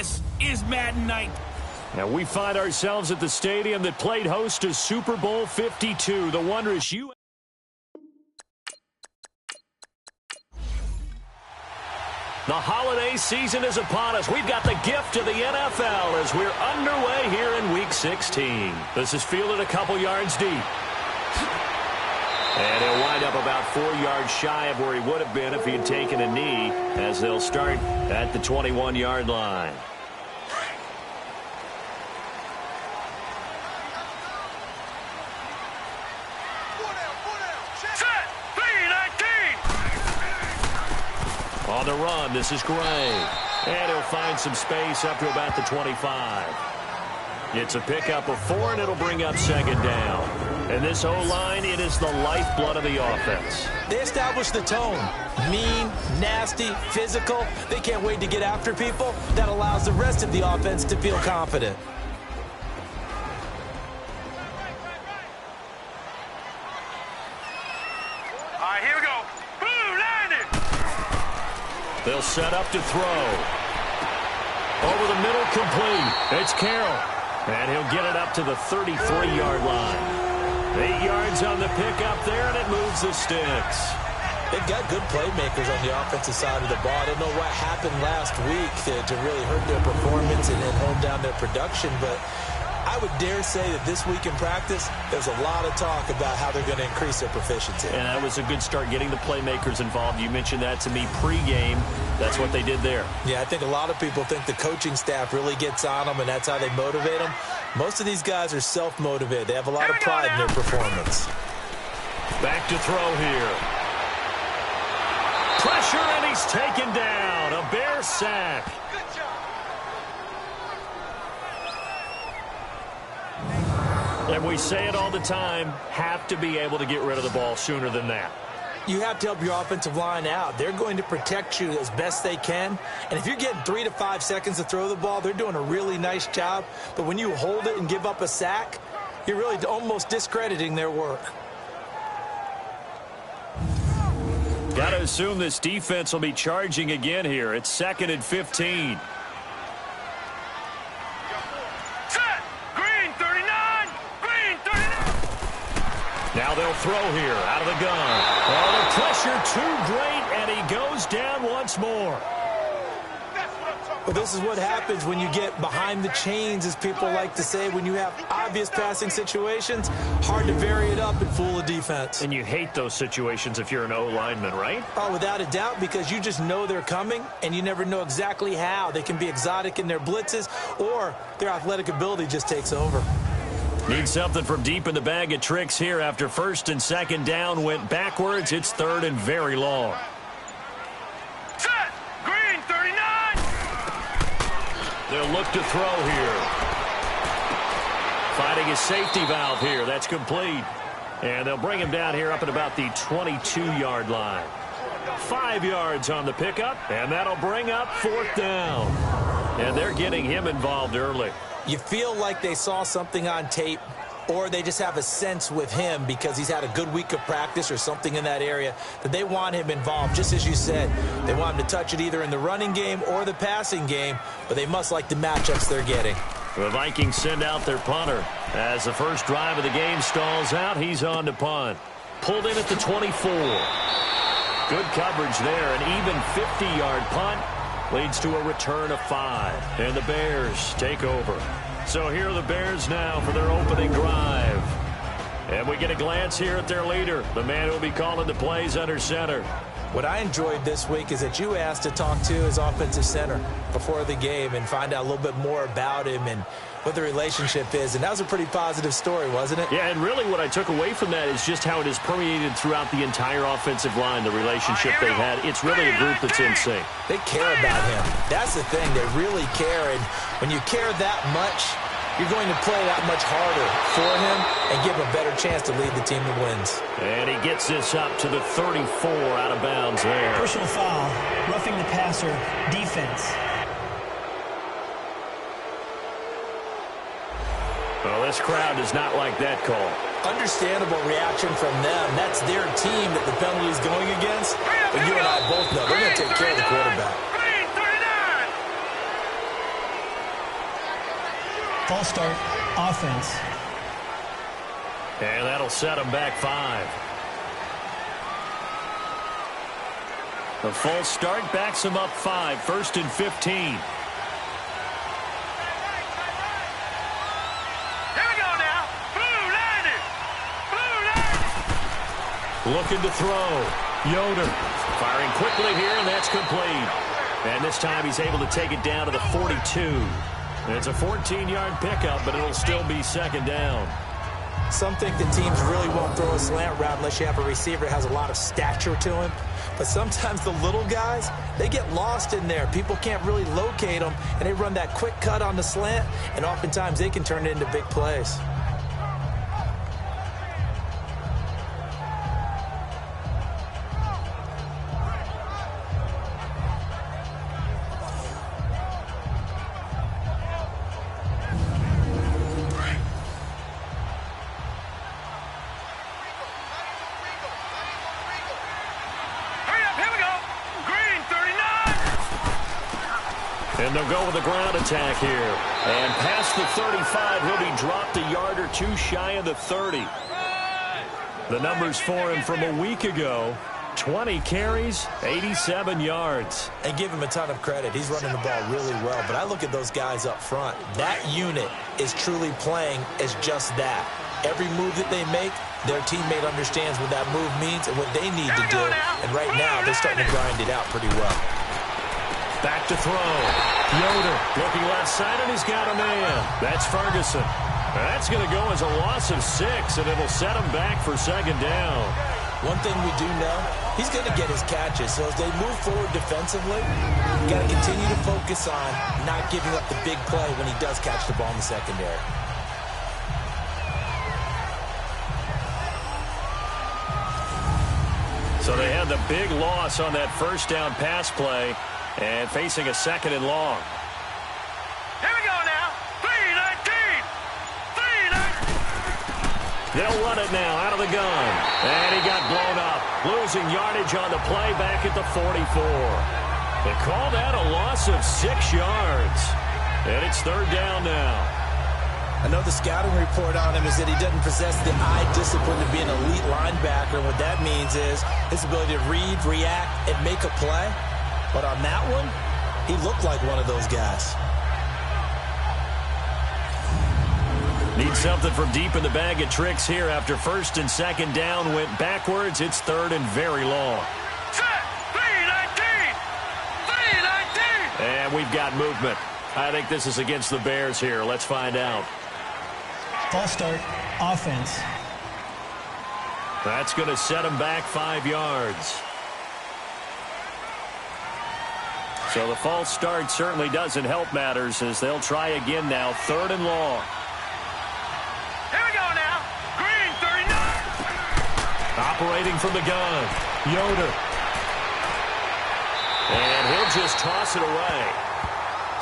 This is Madden Night. Now we find ourselves at the stadium that played host to Super Bowl 52. The wondrous U. The holiday season is upon us. We've got the gift of the NFL as we're underway here in Week 16. This is fielded a couple yards deep. And he'll wind up about 4 yards shy of where he would have been if he had taken a knee, as they'll start at the 21-yard line. On the run, this is Gray. And he'll find some space up to about the 25. It's a pickup of 4, and it'll bring up second down. And this O-line, it is the lifeblood of the offense. They establish the tone. Mean, nasty, physical. They can't wait to get after people. That allows the rest of the offense to feel confident. All right, here we go. Boom, landed. They'll set up to throw. Over the middle, complete. It's Carroll. And he'll get it up to the 33-yard line. 8 yards on the pickup there, and it moves the sticks. They've got good playmakers on the offensive side of the ball. I don't know what happened last week to really hurt their performance and hold down their production, but I would dare say that this week in practice, there's a lot of talk about how they're going to increase their proficiency. And that was a good start, getting the playmakers involved. You mentioned that to me pregame. That's what they did there. Yeah, I think a lot of people think the coaching staff really gets on them, and that's how they motivate them. Most of these guys are self-motivated. They have a lot of pride in their performance. Back to throw here. Pressure, and he's taken down. A Bear sack. And we say it all the time, have to be able to get rid of the ball sooner than that. You have to help your offensive line out. They're going to protect you as best they can. And if you're getting 3 to 5 seconds to throw the ball, they're doing a really nice job. But when you hold it and give up a sack, you're really almost discrediting their work. Got to assume this defense will be charging again here. It's 2nd and 15. Now they'll throw here out of the gun. Oh, the pressure too great, and he goes down once more. Well, this is what happens when you get behind the chains, as people like to say. When you have obvious passing situations, hard to vary it up and fool a defense. And you hate those situations if you're an O-lineman, right? Oh, without a doubt, because you just know they're coming, and you never know exactly how. They can be exotic in their blitzes, or their athletic ability just takes over. Need something from deep in the bag of tricks here after 1st and 2nd down went backwards. It's 3rd and very long. Set. Green, 39. They'll look to throw here. Finding a safety valve here. That's complete. And they'll bring him down here up at about the 22-yard line. 5 yards on the pickup, and that'll bring up 4th down. And they're getting him involved early. You feel like they saw something on tape, or they just have a sense with him because he's had a good week of practice or something in that area that they want him involved. Just as you said, they want him to touch it either in the running game or the passing game, but they must like the matchups they're getting. The Vikings send out their punter. As the first drive of the game stalls out, he's on to punt. Pulled in at the 24. Good coverage there, an even 50-yard punt. Leads to a return of 5. And the Bears take over. So here are the Bears now for their opening drive. And we get a glance here at their leader, the man who will be calling the plays under center. What I enjoyed this week is that you asked to talk to his offensive center before the game and find out a little bit more about him and what the relationship is. And that was a pretty positive story, wasn't it? Yeah, and really what I took away from that is just how it has permeated throughout the entire offensive line, the relationship they've had. It's really a group that's in sync. They care about him. That's the thing. They really care. And when you care that much, you're going to play that much harder for him and give him a better chance to lead the team to wins. And he gets this up to the 34 out of bounds there. Personal foul, roughing the passer, defense. Well, this crowd does not like that call. Understandable reaction from them. That's their team that the penalty is going against. But you and I both know they're going to take care of the quarterback. False start, offense. And that'll set them back 5. The false start backs them up 5. 1st and 15. Here we go now. Blue landed. Blue landed. Looking to throw. Yoder firing quickly here, and that's complete. And this time he's able to take it down to the 42. It's a 14-yard pickup, but it'll still be 2nd down. Some think that teams really won't throw a slant route unless you have a receiver that has a lot of stature to him. But sometimes the little guys, they get lost in there. People can't really locate them, and they run that quick cut on the slant, and oftentimes they can turn it into big plays. And they'll go with the ground attack here. And past the 35, he'll be dropped a yard or two shy of the 30. The numbers for him from a week ago, 20 carries, 87 yards. And give him a ton of credit. He's running the ball really well. But I look at those guys up front. That unit is truly playing as just that. Every move that they make, their teammate understands what that move means and what they need to do. And right now, they're starting to grind it out pretty well. Back to throw. Yoder looking left side, and he's got a man. That's Ferguson. That's going to go as a loss of 6, and it'll set him back for 2nd down. One thing we do know, he's going to get his catches. So as they move forward defensively, you got to continue to focus on not giving up the big play when he does catch the ball in the secondary. So they had the big loss on that 1st down pass play. And facing a 2nd and long. Here we go now. 3-19. 3-19. They'll run it now out of the gun. And he got blown up. Losing yardage on the play back at the 44. They call that a loss of 6 yards. And it's 3rd down now. I know the scouting report on him is that he doesn't possess the eye discipline to be an elite linebacker. And what that means is his ability to read, react, and make a play. But on that one, he looked like one of those guys. Need something from deep in the bag of tricks here after 1st and 2nd down went backwards. It's 3rd and very long. Set. 3-19. 3-19. And we've got movement. I think this is against the Bears here. Let's find out. False start, offense. That's going to set him back 5 yards. So the false start certainly doesn't help matters as they'll try again now. 3rd and long. Here we go now. Green 39. Operating from the gun. Yoder. And he'll just toss it away.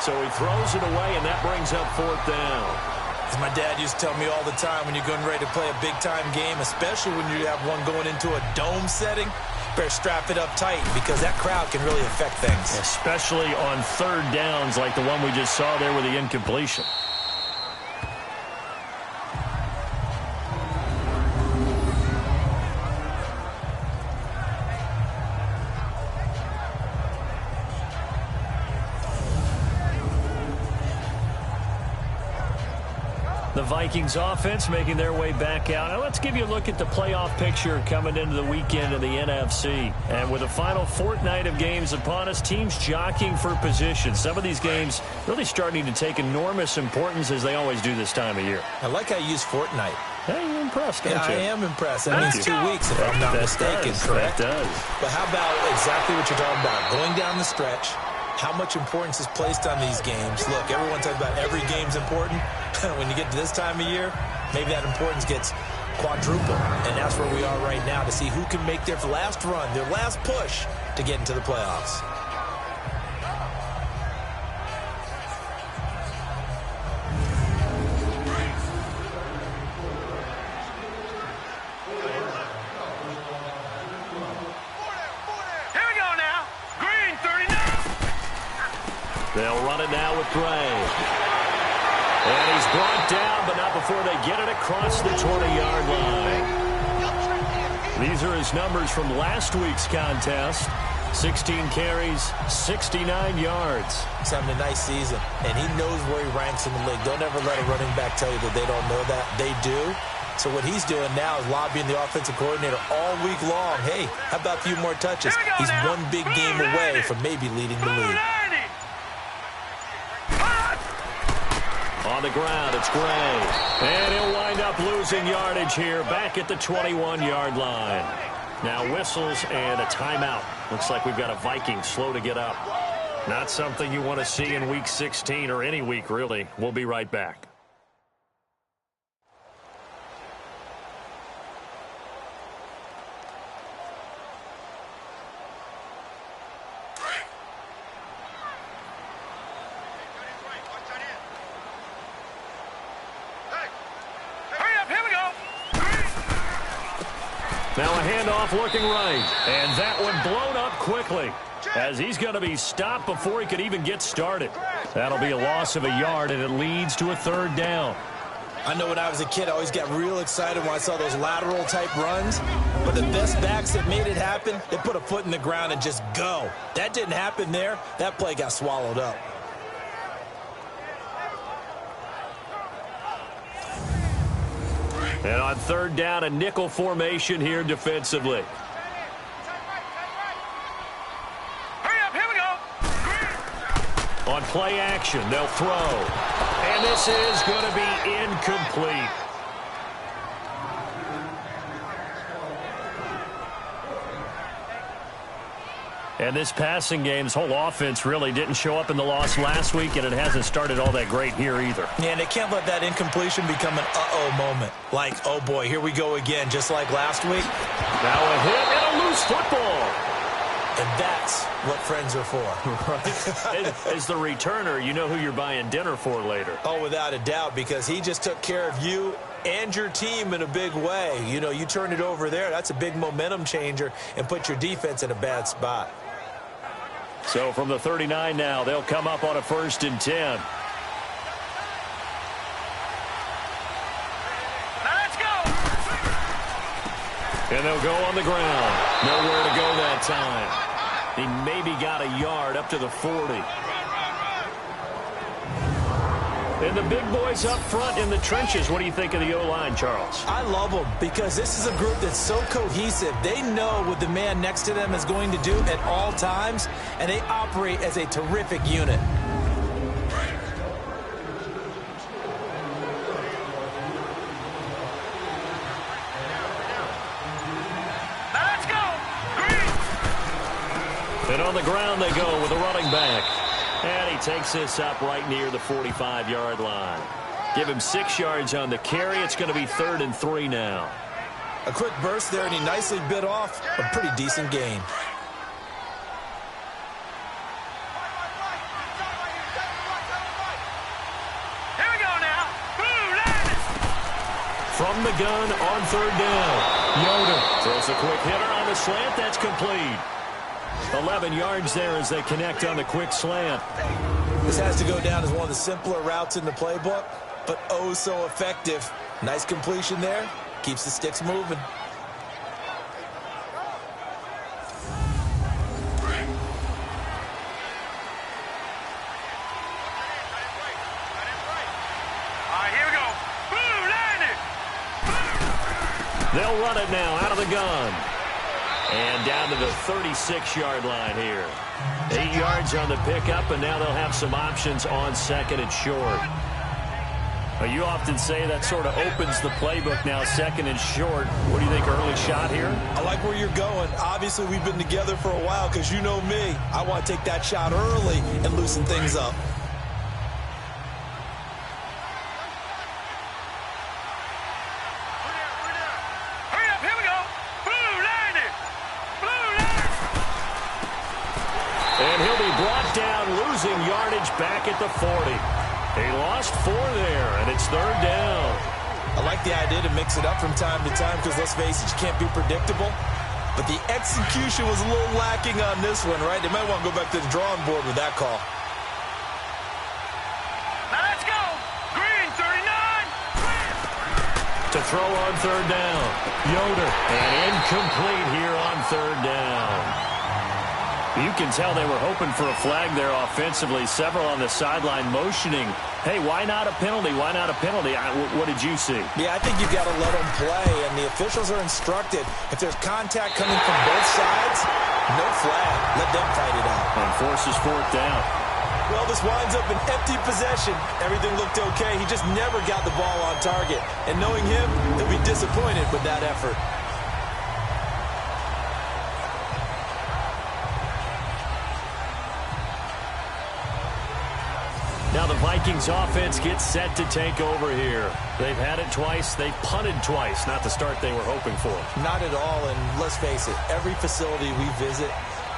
So he throws it away, and that brings up 4th down. As my dad used to tell me all the time, when you're getting ready to play a big-time game, especially when you have one going into a dome setting, better strap it up tight because that crowd can really affect things. Especially on 3rd downs like the one we just saw there with the incompletion. The Vikings offense making their way back out. Now let's give you a look at the playoff picture coming into the weekend in the NFC. And with the final fortnight of games upon us, teams jockeying for position. Some of these games really starting to take enormous importance as they always do this time of year. I like how you use fortnight. Hey, you're impressed, don't you? I am impressed. That means 2 weeks, if I'm not mistaken, correct? That does. But how about exactly what you're talking about? Going down the stretch, how much importance is placed on these games. Look, everyone talks about every game's important. When you get to this time of year, maybe that importance gets quadrupled. And that's where we are right now to see who can make their last run, their last push to get into the playoffs. Here we go now. Green 39. They'll run it now with Gray. And he's brought down, but not before they get it across the 20-yard line. These are his numbers from last week's contest. 16 carries, 69 yards. He's having a nice season, and he knows where he ranks in the league. Don't ever let a running back tell you that they don't know that. They do. So what he's doing now is lobbying the offensive coordinator all week long. Hey, how about a few more touches? He's one big game away from maybe leading the league. On the ground, it's Gray. And he'll wind up losing yardage here back at the 21-yard line. Now whistles and a timeout. Looks like we've got a Viking slow to get up. Not something you want to see in Week 16 or any week, really. We'll be right back. Now a handoff looking right. And that one blown up quickly as he's going to be stopped before he could even get started. That'll be a loss of a yard, and it leads to a third down. I know when I was a kid, I always got real excited when I saw those lateral-type runs. But the best backs that made it happen, they put a foot in the ground and just go. That didn't happen there. That play got swallowed up. And on third down, a nickel formation here defensively. Hurry up, here we go. On play action, they'll throw. And this is going to be incomplete. And this passing game's whole offense really didn't show up in the loss last week, and it hasn't started all that great here either. Yeah, and they can't let that incompletion become an uh-oh moment. Like, oh boy, here we go again, just like last week. Now a hit and a loose football. And that's what friends are for. Right? As the returner, you know who you're buying dinner for later. Oh, without a doubt, because he just took care of you and your team in a big way. You know, you turn it over there, that's a big momentum changer and put your defense in a bad spot. So from the 39 now, they'll come up on a 1st and 10. Now let's go. And they'll go on the ground. Nowhere to go that time. He maybe got a yard up to the 40. And the big boys up front in the trenches. What do you think of the O-line, Charles? I love them because this is a group that's so cohesive. They know what the man next to them is going to do at all times, and they operate as a terrific unit. Now let's go. Green. And on the ground they go with a running back. And he takes this up right near the 45-yard line. Give him 6 yards on the carry. It's going to be 3rd and 3 now. A quick burst there, and he nicely bit off a pretty decent gain. Here we go now. Blue line. From the gun on 3rd down. Yoder throws a quick hitter on the slant. That's complete. 11 yards there as they connect on the quick slant. This has to go down as one of the simpler routes in the playbook, but oh so effective. Nice completion there. Keeps the sticks moving. All right, here we go. Blue line. They'll run it now out of the gun. And down to the 36-yard line here. 8 yards on the pickup, and now they'll have some options on 2nd and short. Well, you often say that sort of opens the playbook now, 2nd and short. What do you think, early shot here? I like where you're going. Obviously, we've been together for a while because you know me. I want to take that shot early and loosen things up. Back at the 40. He lost 4 there, and it's 3rd down. I like the idea to mix it up from time to time because, let's face it, you can't be predictable. But the execution was a little lacking on this one, right? They might want to go back to the drawing board with that call. Now let's go. Green. To throw on third down. Yoder. And incomplete here on third down. You can tell they were hoping for a flag there offensively. Several on the sideline motioning, hey, why not a penalty? Why not a penalty? What did you see? Yeah, I think you've got to let them play, and the officials are instructed. If there's contact coming from both sides, no flag. Let them fight it out. And forces fourth down. Well, this winds up an empty possession. Everything looked okay. He just never got the ball on target. And knowing him, he'll be disappointed with that effort. Now the Vikings offense gets set to take over here. They've had it twice. They've punted twice. Not the start they were hoping for. Not at all, and let's face it, every facility we visit,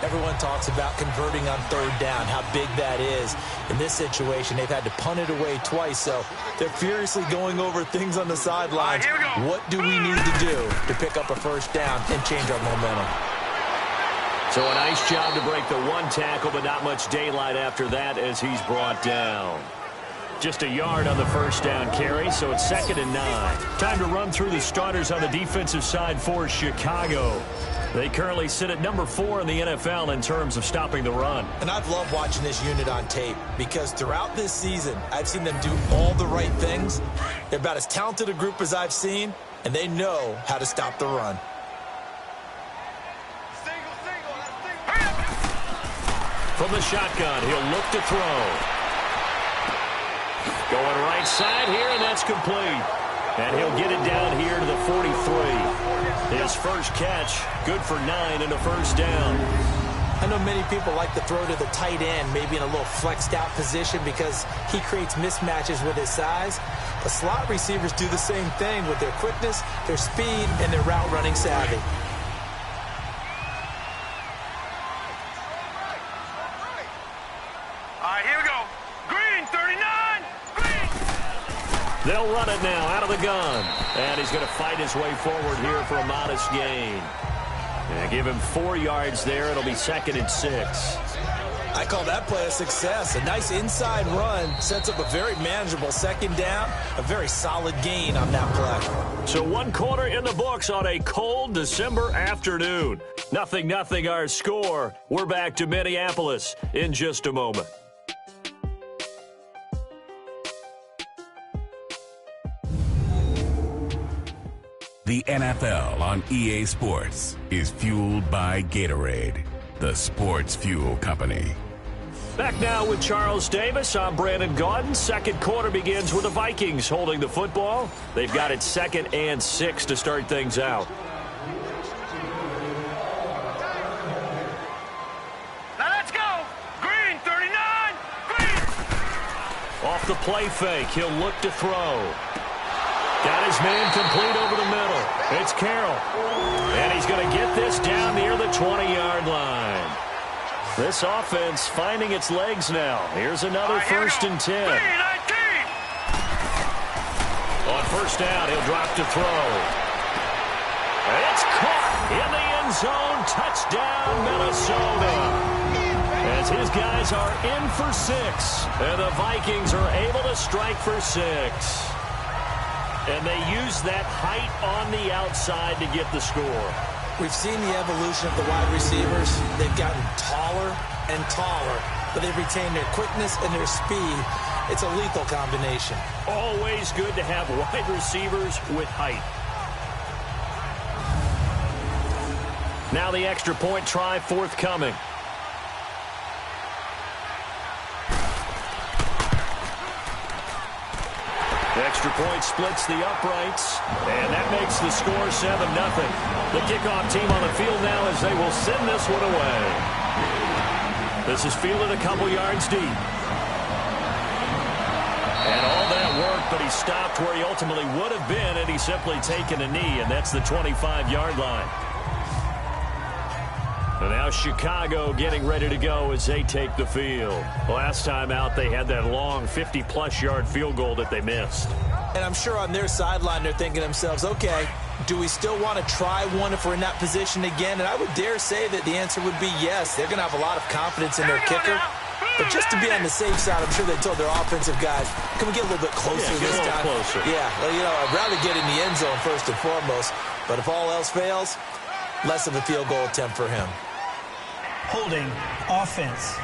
everyone talks about converting on third down, how big that is. In this situation, they've had to punt it away twice, so they're furiously going over things on the sidelines. What do we need to do to pick up a first down and change our momentum? So a nice job to break the one tackle, but not much daylight after that as he's brought down. Just a yard on the first down carry, so it's 2nd and 9. Time to run through the starters on the defensive side for Chicago. They currently sit at number 4 in the NFL in terms of stopping the run. And I've loved watching this unit on tape because throughout this season, I've seen them do all the right things. They're about as talented a group as I've seen, and they know how to stop the run. From the shotgun, he'll look to throw. Going right side here, and that's complete. And he'll get it down here to the 43. His first catch, good for 9 and a first down. I know many people like to throw to the tight end, maybe in a little flexed out position because he creates mismatches with his size. The slot receivers do the same thing with their quickness, their speed, and their route running savvy. They'll run it now out of the gun. And he's going to fight his way forward here for a modest gain. And give him 4 yards there. It'll be 2nd and 6. I call that play a success. A nice inside run sets up a very manageable second down. A very solid gain on that play. So 1 quarter in the books on a cold December afternoon. 0-0 our score. We're back to Minneapolis in just a moment. The NFL on EA Sports is fueled by Gatorade, the sports fuel company. Back now with Charles Davis. I'm Brandon Gaudin. Second quarter begins with the Vikings holding the football. They've got it 2nd and 6 to start things out. Now let's go. Green, 39. Green. Off the play fake, he'll look to throw. Got his man complete over the middle. It's Carroll. And he's going to get this down near the 20-yard line. This offense finding its legs now. Here's another 1st and 10. On first down, he'll drop to throw. It's caught in the end zone. Touchdown, Minnesota. As his guys are in for 6. And the Vikings are able to strike for 6. And they use that height on the outside to get the score. We've seen the evolution of the wide receivers. They've gotten taller and taller, but they've retained their quickness and their speed. It's a lethal combination. Always good to have wide receivers with height. Now the extra point try forthcoming. Extra point splits the uprights, and that makes the score 7-0. The kickoff team on the field now as they will send this one away. This is fielded a couple yards deep. And all that work, but he stopped where he ultimately would have been had he simply taken a knee, and that's the 25-yard line. And now Chicago getting ready to go as they take the field. Last time out, they had that long 50-plus yard field goal that they missed. And I'm sure on their sideline, they're thinking to themselves, okay, do we still want to try one if we're in that position again? And I would dare say that the answer would be yes. They're going to have a lot of confidence in their kicker. But just to be on the safe side, I'm sure they told their offensive guys, can we get a little bit closer this time? Closer. Yeah, well, I'd rather get in the end zone first and foremost. But if all else fails, less of a field goal attempt for him. Holding. Offense.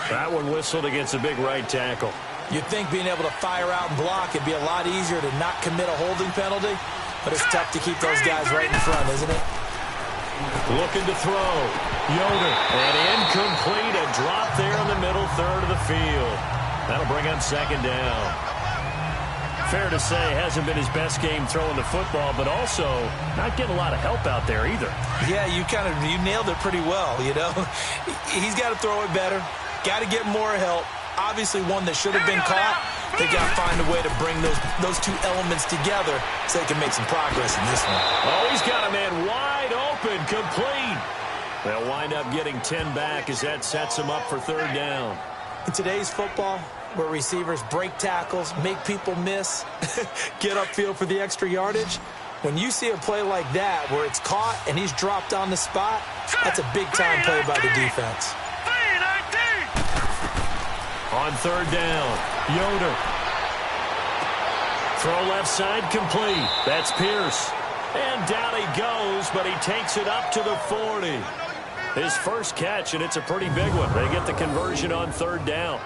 That one whistled against a big right tackle. You'd think being able to fire out and block would be a lot easier to not commit a holding penalty, but it's tough to keep those guys right in front, isn't it? Looking to throw. Yoder. And incomplete. A drop there in the middle third of the field. That'll bring up second down. Fair to say, hasn't been his best game throwing the football, but also not getting a lot of help out there either. Yeah, you nailed it pretty well, He's got to throw it better. Got to get more help. Obviously one that should have been caught. They got to find a way to bring those two elements together so they can make some progress in this one. Oh, he's got a man wide open, complete. They'll wind up getting 10 back as that sets them up for third down. In today's football, where receivers break tackles, make people miss, get upfield for the extra yardage, when you see a play like that where it's caught and he's dropped on the spot, that's a big-time play by the defense. On third down, Yoder. Throw left side complete. That's Pierce. And down he goes, but he takes it up to the 40. His first catch, and it's a pretty big one. They get the conversion on third down.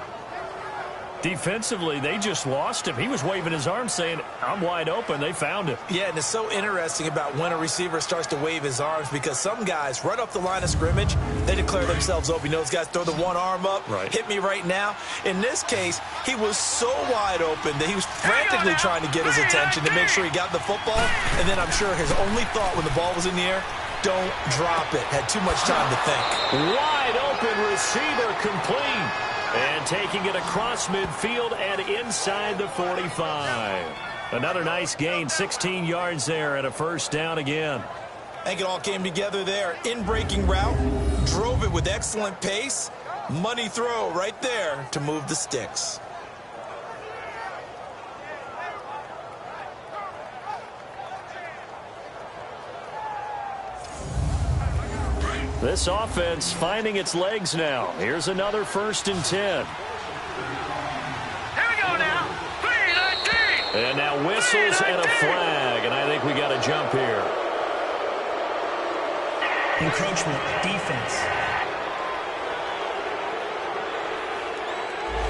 Defensively, they just lost him. He was waving his arms saying, I'm wide open. They found him. Yeah, and it's so interesting about when a receiver starts to wave his arms because some guys, right off the line of scrimmage, they declare themselves open. Those guys throw the one arm up, hit me right now. In this case, he was so wide open that he was frantically trying to get his attention to make sure he got the football. And then I'm sure his only thought when the ball was in the air, don't drop it. Had too much time to think. Wide open receiver complete. And taking it across midfield and inside the 45. Another nice gain, 16 yards there and a first down again. I think it all came together there. In-breaking route, drove it with excellent pace. Money throw right there to move the sticks. This offense finding its legs now. Here's another 1st and 10. Here we go now. 3-19. And now whistles and a flag, and I think we got a jump here. Encroachment. Defense.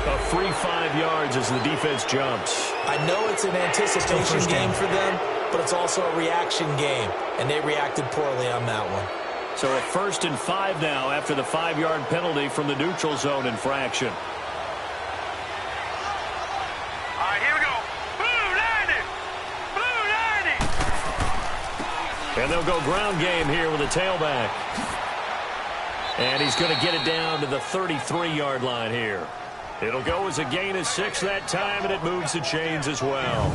A free 5 yards as the defense jumps. I know it's an anticipation game for them, but it's also a reaction game, and they reacted poorly on that one. So a 1st and 5 now after the 5-yard penalty from the neutral zone infraction. All right, here we go. Blue 90. Blue 90. And they'll go ground game here with a tailback. And he's going to get it down to the 33-yard line here. It'll go as a gain of 6 that time, and it moves the chains as well.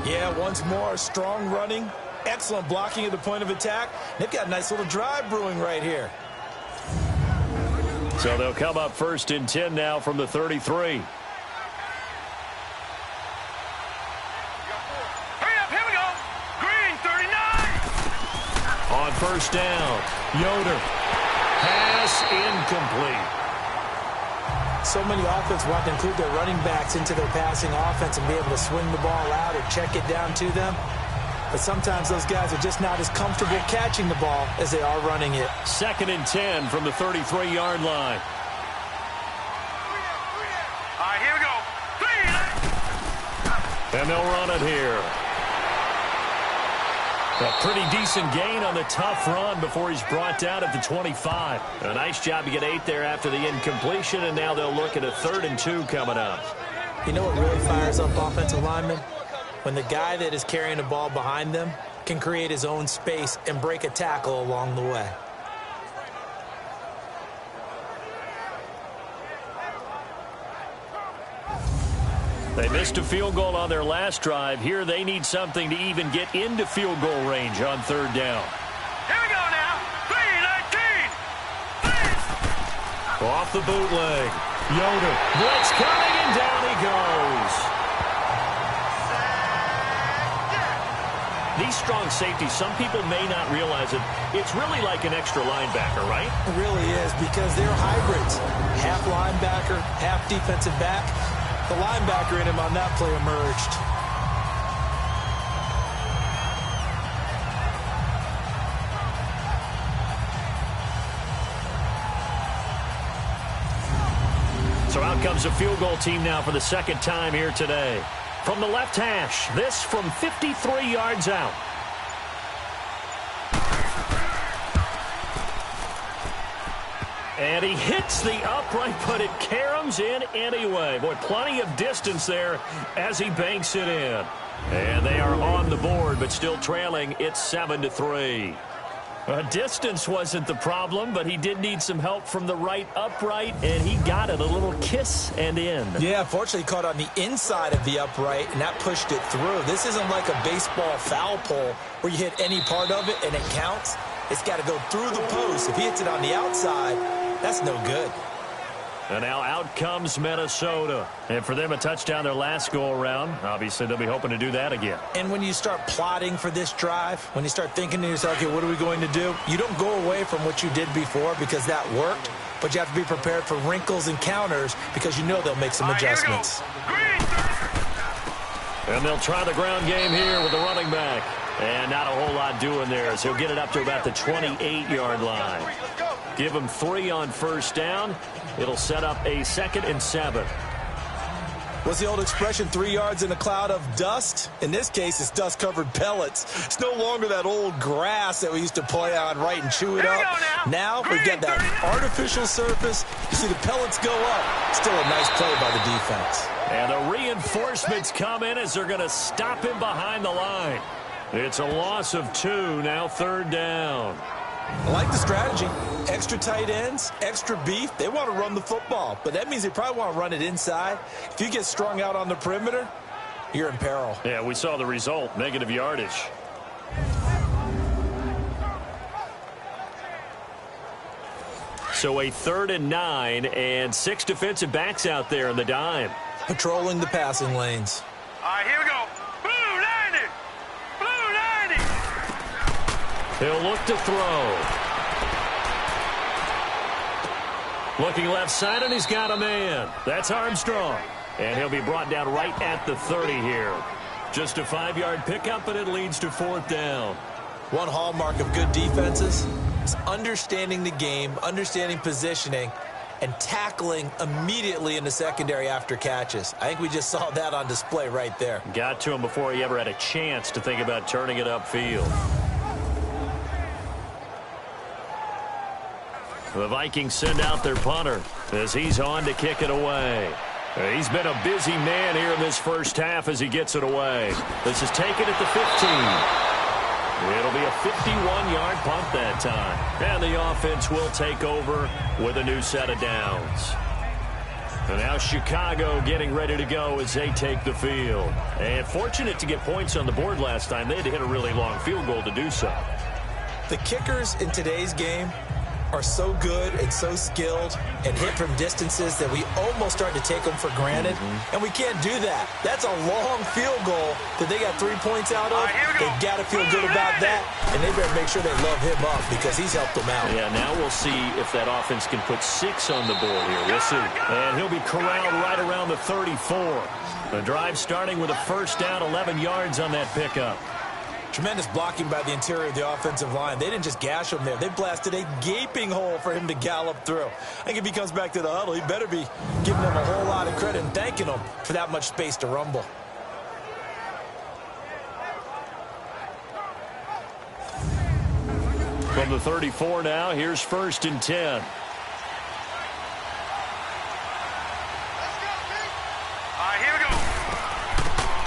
Yeah, once more, strong running. Excellent blocking at the point of attack. They've got a nice little drive brewing right here. So they'll come up 1st and 10 now from the 33. Hurry up, here we go. Green 39. On 1st down, Yoder. Pass incomplete. So many offenses want to include their running backs into their passing offense and be able to swing the ball out or check it down to them. But sometimes those guys are just not as comfortable catching the ball as they are running it. 2nd and 10 from the 33-yard line. All right, here we go. 3. And they'll run it here. A pretty decent gain on the tough run before he's brought down at the 25. A nice job to get 8 there after the incompletion, and now they'll look at a 3rd and 2 coming up. You know what really fires up offensive linemen? When the guy that is carrying the ball behind them can create his own space and break a tackle along the way. They missed a field goal on their last drive. Here they need something to even get into field goal range on 3rd down. Here we go now. 3-19. Off the bootleg. Yoder. Blitz coming, and down he goes. These strong safety, some people may not realize it. It's really like an extra linebacker, right? It really is, because they're hybrids. Half linebacker, half defensive back. The linebacker in him on that play emerged. So out comes a field goal team now for the second time here today. From the left hash, this from 53 yards out. And he hits the upright, but it caroms in anyway. Boy, plenty of distance there as he banks it in. And they are on the board, but still trailing. It's 7-3. Distance wasn't the problem, but he did need some help from the right upright, and he got it. A little kiss and in. Yeah, fortunately caught on the inside of the upright, and that pushed it through. This isn't like a baseball foul pole where you hit any part of it and it counts. It's got to go through the post. If he hits it on the outside, that's no good. And now out comes Minnesota. And for them, a touchdown their last go-around. Obviously, they'll be hoping to do that again. And when you start plotting for this drive, when you start thinking to yourself, okay, what are we going to do? You don't go away from what you did before because that worked, but you have to be prepared for wrinkles and counters because you know they'll make some adjustments. And they'll try the ground game here with the running back. And not a whole lot doing there, so he'll get it up to about the 28-yard line. Give him 3 on first down. It'll set up a 2nd and 7. What's the old expression, 3 yards in a cloud of dust? In this case, it's dust-covered pellets. It's no longer that old grass that we used to play on, right, and chew it up. Now we've got that artificial surface. You see the pellets go up. Still a nice play by the defense. And the reinforcements come in as they're going to stop him behind the line. It's a loss of 2, now 3rd down. I like the strategy. Extra tight ends, extra beef. They want to run the football, but that means they probably want to run it inside. If you get strung out on the perimeter, you're in peril. Yeah, we saw the result, negative yardage. So a 3rd and 9 and 6 defensive backs out there in the dime. Patrolling the passing lanes. All right, here we go. Blue 90. Blue 90. He'll look to throw. Looking left side, and he's got a man. That's Armstrong. And he'll be brought down right at the 30 here. Just a 5-yard pickup, and it leads to 4th down. One hallmark of good defenses is understanding the game, understanding positioning, and tackling immediately in the secondary after catches. I think we just saw that on display right there. Got to him before he ever had a chance to think about turning it upfield. The Vikings send out their punter as he's on to kick it away. He's been a busy man here in this first half as he gets it away. This is taken at the 15. It'll be a 51-yard punt that time. And the offense will take over with a new set of downs. And now Chicago getting ready to go as they take the field. And fortunate to get points on the board last time. They had to hit a really long field goal to do so. The kickers in today's game are so good and so skilled and hit from distances that we almost start to take them for granted. And we can't do that. That's a long field goal that they got 3 points out of. They've got to feel good about that, and they better make sure they love him up because he's helped them out. Yeah, now we'll see if that offense can put 6 on the board here. We'll see. And he'll be corralled right around the 34. The drive starting with a first down, 11 yards on that pickup. Tremendous blocking by the interior of the offensive line. They didn't just gash him there. They blasted a gaping hole for him to gallop through. I think if he comes back to the huddle, he better be giving them a whole lot of credit and thanking them for that much space to rumble. From the 34 now, here's 1st and 10. Here we go.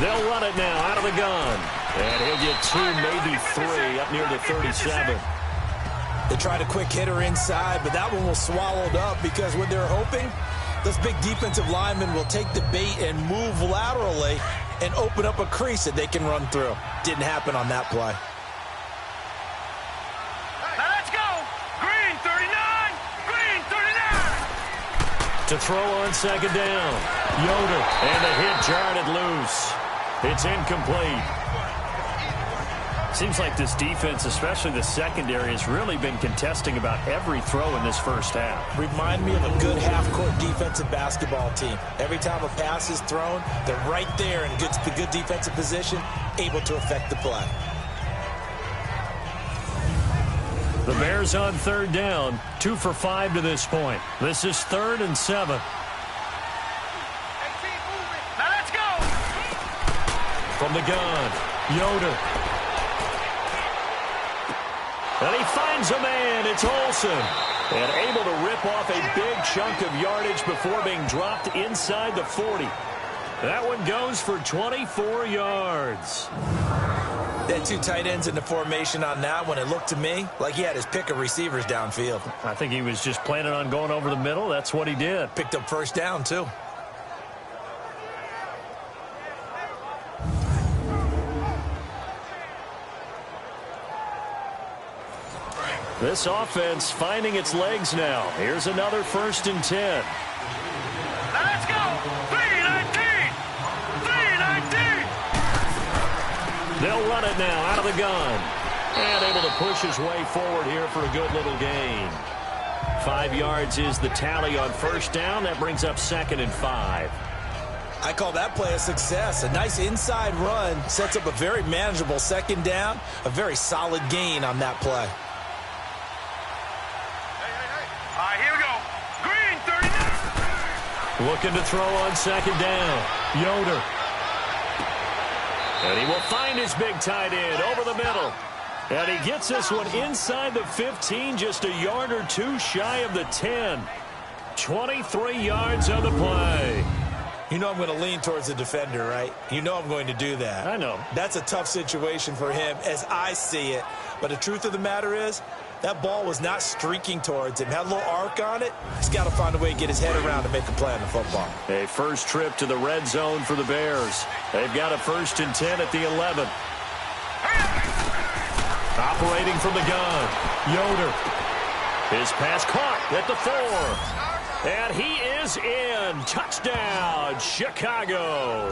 They'll run it now out of the gun. And he'll get 2, maybe 3, up near the 37. They tried a quick hitter inside, but that one was swallowed up because what they're hoping, those big defensive linemen will take the bait and move laterally and open up a crease that they can run through. Didn't happen on that play. Now let's go. Green 39. Green 39. To throw on 2nd down. Yoder. And the hit jarred it loose. It's incomplete. Seems like this defense, especially the secondary, has really been contesting about every throw in this first half. Remind me of a good half-court defensive basketball team. Every time a pass is thrown, they're right there in good defensive position, able to affect the play. The Bears on third down, 2 for 5 to this point. This is 3rd and 7. Now let's go. From the gun, Yoder. And he finds a man. It's Olsen. And able to rip off a big chunk of yardage before being dropped inside the 40. That one goes for 24 yards. They had 2 tight ends in the formation on that one. It looked to me like he had his pick of receivers downfield. I think he was just planning on going over the middle. That's what he did. Picked up first down, too. This offense finding its legs now. Here's another 1st and 10. Now let's go. 3-19. 3-19. They'll run it now out of the gun. And able to push his way forward here for a good little gain. 5 yards is the tally on first down. That brings up 2nd and 5. I call that play a success. A nice inside run sets up a very manageable 2nd down. A very solid gain on that play. All right, here we go. Green, 39. Looking to throw on 2nd down. Yoder. And he will find his big tight end over the middle. And he gets this one inside the 15, just a yard or 2 shy of the 10. 23 yards on the play. You know I'm going to lean towards the defender, right? You know I'm going to do that. I know. That's a tough situation for him as I see it. But the truth of the matter is, that ball was not streaking towards him. Had a little arc on it. He's got to find a way to get his head around to make a play on the football. A first trip to the red zone for the Bears. They've got a 1st and 10 at the 11. Operating from the gun, Yoder. His pass caught at the 4. And he is in. Touchdown, Chicago.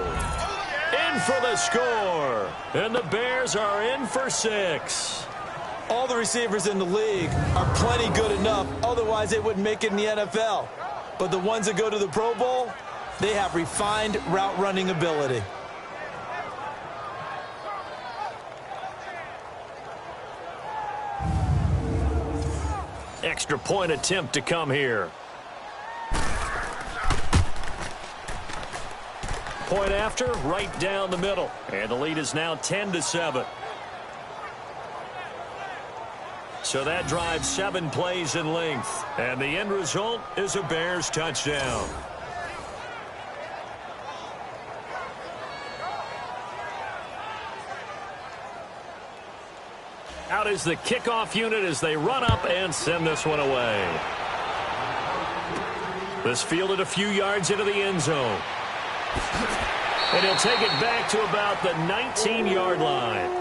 In for the score. And the Bears are in for 6. All the receivers in the league are plenty good enough. Otherwise, they wouldn't make it in the NFL. But the ones that go to the Pro Bowl, they have refined route running ability. Extra point attempt to come here. Point after, right down the middle. And the lead is now 10-7. So that drives 7 plays in length. And the end result is a Bears touchdown. Out is the kickoff unit as they run up and send this one away. This fielded a few yards into the end zone. And he'll take it back to about the 19-yard line.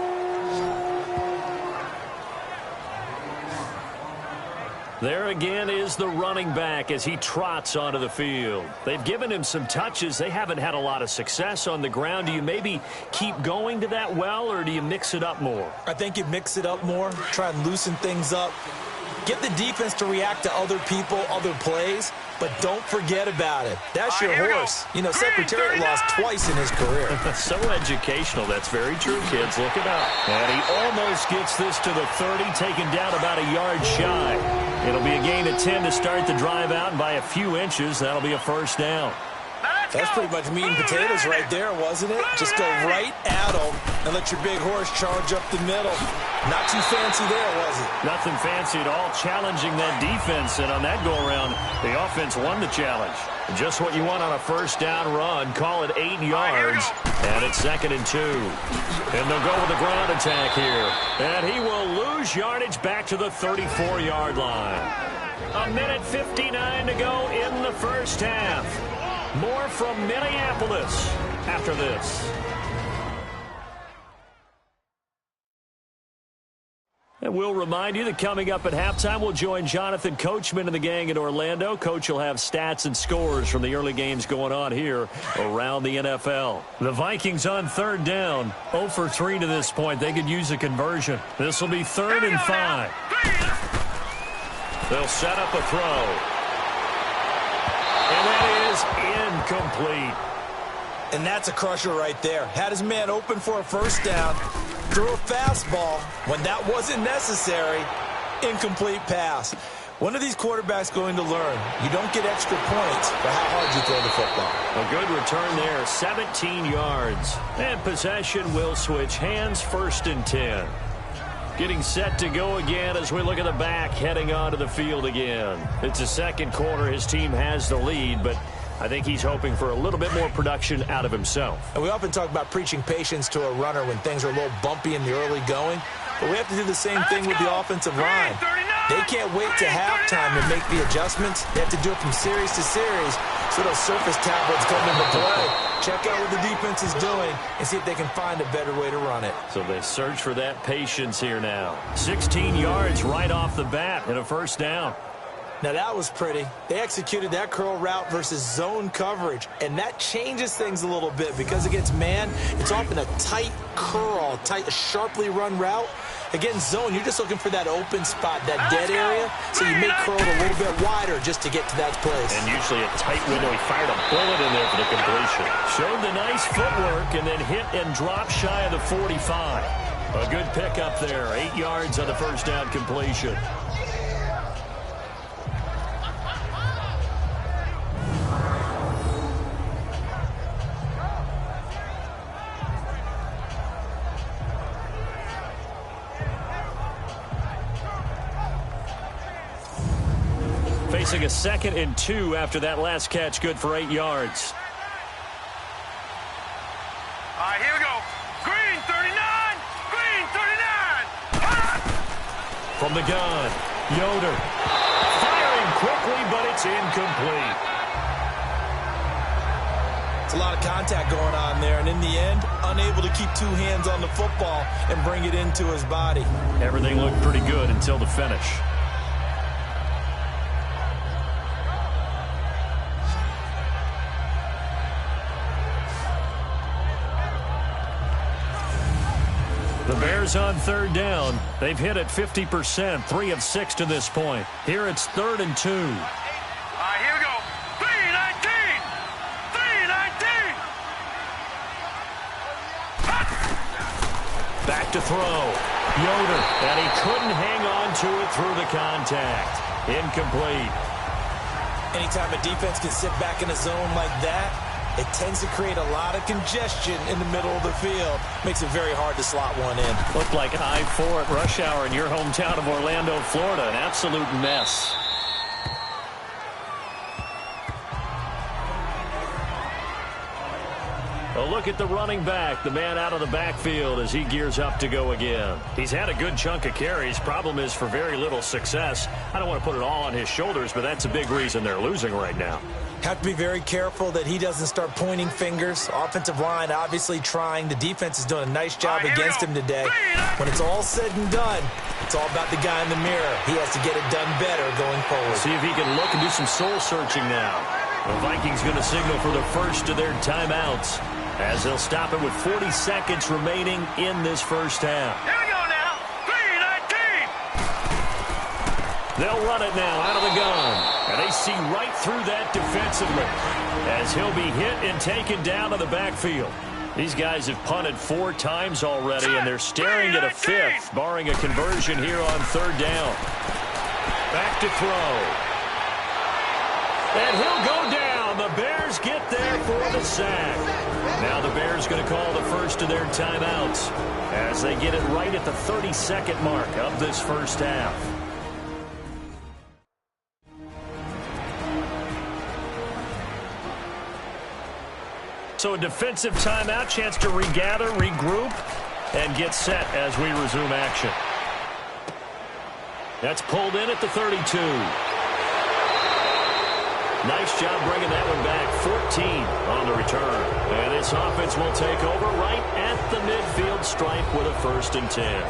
There again is the running back as he trots onto the field. They've given him some touches. They haven't had a lot of success on the ground. Do you maybe keep going to that well, or do you mix it up more? I think you mix it up more, try and loosen things up. Get the defense to react to other people, other plays, but don't forget about it. That's your horse. You know, Secretariat lost twice in his career. So educational. That's very true, kids. Look it up. And he almost gets this to the 30, taken down about a yard shy. It'll be a gain of 10 to start the drive out, and by a few inches, that'll be a first down. That's pretty much meat and potatoes right there, wasn't it? Just go right at them and let your big horse charge up the middle. Not too fancy there, was it? Nothing fancy at all, challenging that defense. And on that go-around, the offense won the challenge. Just what you want on a first down run. Call it 8 yards. And it's 2nd and 2. And they'll go with the ground attack here. And he will lose yardage back to the 34-yard line. 1:59 to go in the first half. More from Minneapolis after this. And we'll remind you that coming up at halftime, we'll join Jonathan Coachman and the gang in Orlando. Coach will have stats and scores from the early games going on here around the NFL. The Vikings on third down, 0 for 3 to this point. They could use a conversion. This will be 3rd and 5. They'll set up a throw. And that is incomplete. And that's a crusher right there. Had his man open for a first down. Threw a fastball when that wasn't necessary. Incomplete pass. When are these quarterbacks going to learn? You don't get extra points for how hard you throw the football. A good return there, 17 yards. And possession will switch hands, 1st and 10. Getting set to go again as we look at the back, heading onto the field again. It's a second quarter. His team has the lead, but I think he's hoping for a little bit more production out of himself. And we often talk about preaching patience to a runner when things are a little bumpy in the early going. But we have to do the same thing with the offensive line. They can't wait to halftime to make the adjustments. They have to do it from series to series. So those surface tablets come into play. Check out what the defense is doing and see if they can find a better way to run it. So they search for that patience here now. 16 yards right off the bat and a first down. Now that was pretty. They executed that curl route versus zone coverage, and that changes things a little bit because against man, it's often a tight curl, a sharply run route. Against zone, you're just looking for that open spot, that dead area, so you may curl it a little bit wider just to get to that place. And usually a tight window. He fired a bullet in there for the completion. Showed the nice footwork and then hit and dropped shy of the 45. A good pickup there, 8 yards on the first down completion. Facing a 2nd and 2 after that last catch, good for 8 yards. All right, here we go. Green 39. Green 39. From the gun, Yoder. Firing quickly, but it's incomplete. It's a lot of contact going on there, and in the end, unable to keep 2 hands on the football and bring it into his body. Everything looked pretty good until the finish. The Bears on third down. They've hit it 50%, 3 of 6 to this point. Here it's 3rd and 2. All right, here we go. 3-19. 3-19. Back to throw. Yoder, and he couldn't hang on to it through the contact. Incomplete. Anytime a defense can sit back in a zone like that, it tends to create a lot of congestion in the middle of the field. Makes it very hard to slot one in. Looked like I-4 at rush hour in your hometown of Orlando, Florida. An absolute mess. A look at the running back, the man out of the backfield as he gears up to go again. He's had a good chunk of carries. Problem is for very little success. I don't want to put it all on his shoulders, but that's a big reason they're losing right now. Have to be very careful that he doesn't start pointing fingers. Offensive line obviously trying. The defense is doing a nice job against him today. When it's all said and done, it's all about the guy in the mirror. He has to get it done better going forward. See if he can look and do some soul searching now. The Vikings going to signal for the first of their timeouts as they'll stop it with 40 seconds remaining in this first half. Here we go now. 3-19. They'll run it now out of the gun. And they see right through that defensively as he'll be hit and taken down to the backfield. These guys have punted 4 times already, and they're staring at a 5th, barring a conversion here on third down. Back to throw. And he'll go down. The Bears get there for the sack. Now the Bears going to call the first of their timeouts as they get it right at the 32nd mark of this first half. So a defensive timeout, chance to regather, regroup, and get set as we resume action. That's pulled in at the 32. Nice job bringing that one back. 14 on the return. And this offense will take over right at the midfield stripe with a 1st and 10.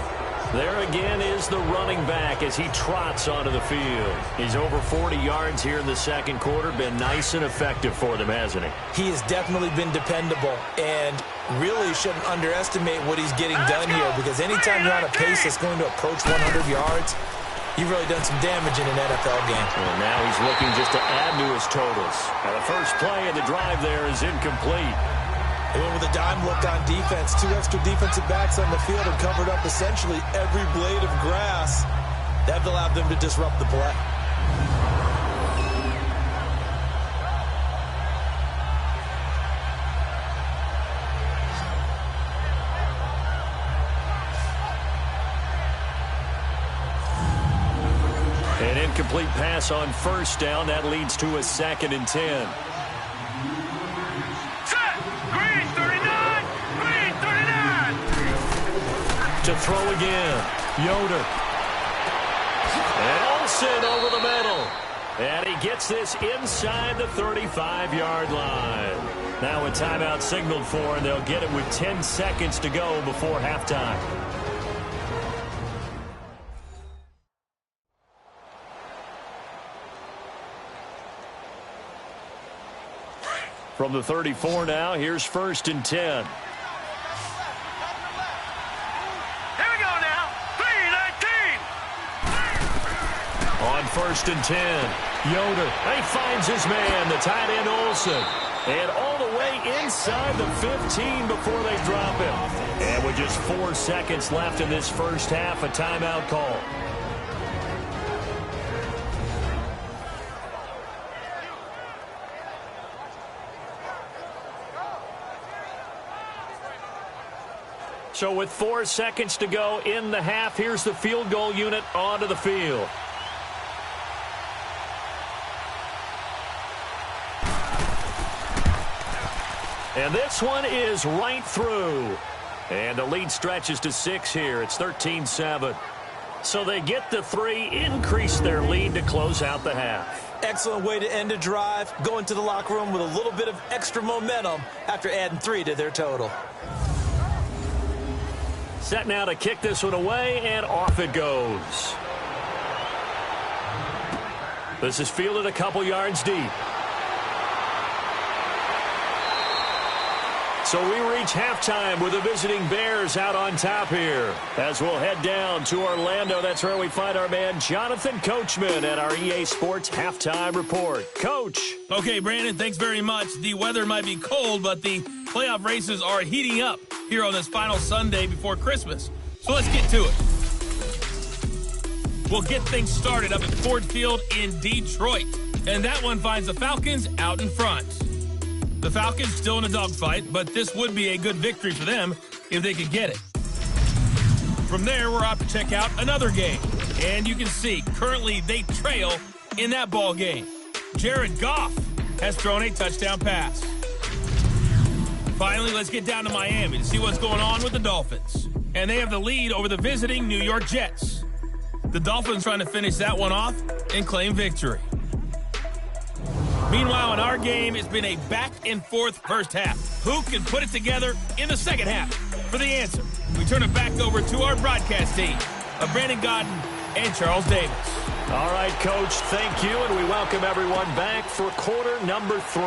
There again is the running back as he trots onto the field. He's over 40 yards here in the second quarter. Been nice and effective for them, hasn't he? He has definitely been dependable, and really shouldn't underestimate what he's getting done here, because anytime you're on a pace that's going to approach 100 yards, you've really done some damage in an NFL game. Well, now he's looking just to add to his totals. Now the first play of the drive there is incomplete. They went with a dime look on defense. 2 extra defensive backs on the field and covered up essentially every blade of grass. That allowed them to disrupt the play. An incomplete pass on first down. That leads to a 2nd and 10. To throw again, Yoder. And Olsen over the middle. And he gets this inside the 35-yard line. Now a timeout signaled for, and they'll get it with 10 seconds to go before halftime. From the 34 now, here's 1st and 10. On 1st and 10, Yoder. He finds his man, the tight end Olsen. And all the way inside the 15 before they drop him. And with just 4 seconds left in this first half, a timeout call. So with 4 seconds to go in the half, here's the field goal unit onto the field. And this one is right through. And the lead stretches to 6 here. It's 13-7. So they get the 3, increase their lead to close out the half. Excellent way to end a drive. Go into the locker room with a little bit of extra momentum after adding 3 to their total. Set now to kick this one away, and off it goes. This is fielded a couple yards deep. So we reach halftime with the visiting Bears out on top here. As we'll head down to Orlando, that's where we find our man Jonathan Coachman at our EA Sports Halftime Report. Coach. Okay, Brandon, thanks very much. The weather might be cold, but the playoff races are heating up here on this final Sunday before Christmas. So let's get to it. We'll get things started up at Ford Field in Detroit. And that one finds the Falcons out in front. The Falcons still in a dogfight, but this would be a good victory for them if they could get it. From there, we're off to check out another game. And you can see, currently they trail in that ball game. Jared Goff has thrown a touchdown pass. Finally, let's get down to Miami to see what's going on with the Dolphins. And they have the lead over the visiting New York Jets. The Dolphins trying to finish that one off and claim victory. Meanwhile, in our game, it's been a back-and-forth first half. Who can put it together in the second half? For the answer, we turn it back over to our broadcast team of Brandon Godden and Charles Davis. All right, Coach, thank you, and we welcome everyone back for quarter number 3.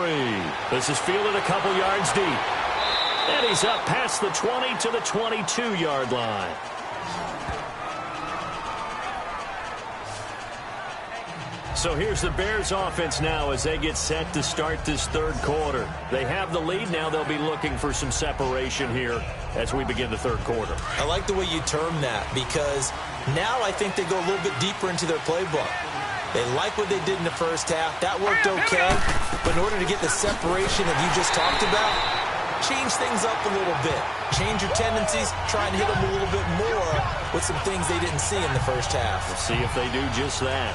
This is fielded a couple yards deep. And he's up past the 20 to the 22-yard line. So here's the Bears offense now as they get set to start this third quarter. They have the lead. Now they'll be looking for some separation here as we begin the third quarter. I like the way you term that, because now I think they go a little bit deeper into their playbook. They like what they did in the first half. That worked okay. But in order to get the separation that you just talked about, change things up a little bit. Change your tendencies. Try and hit them a little bit more with some things they didn't see in the first half. Let's see if they do just that.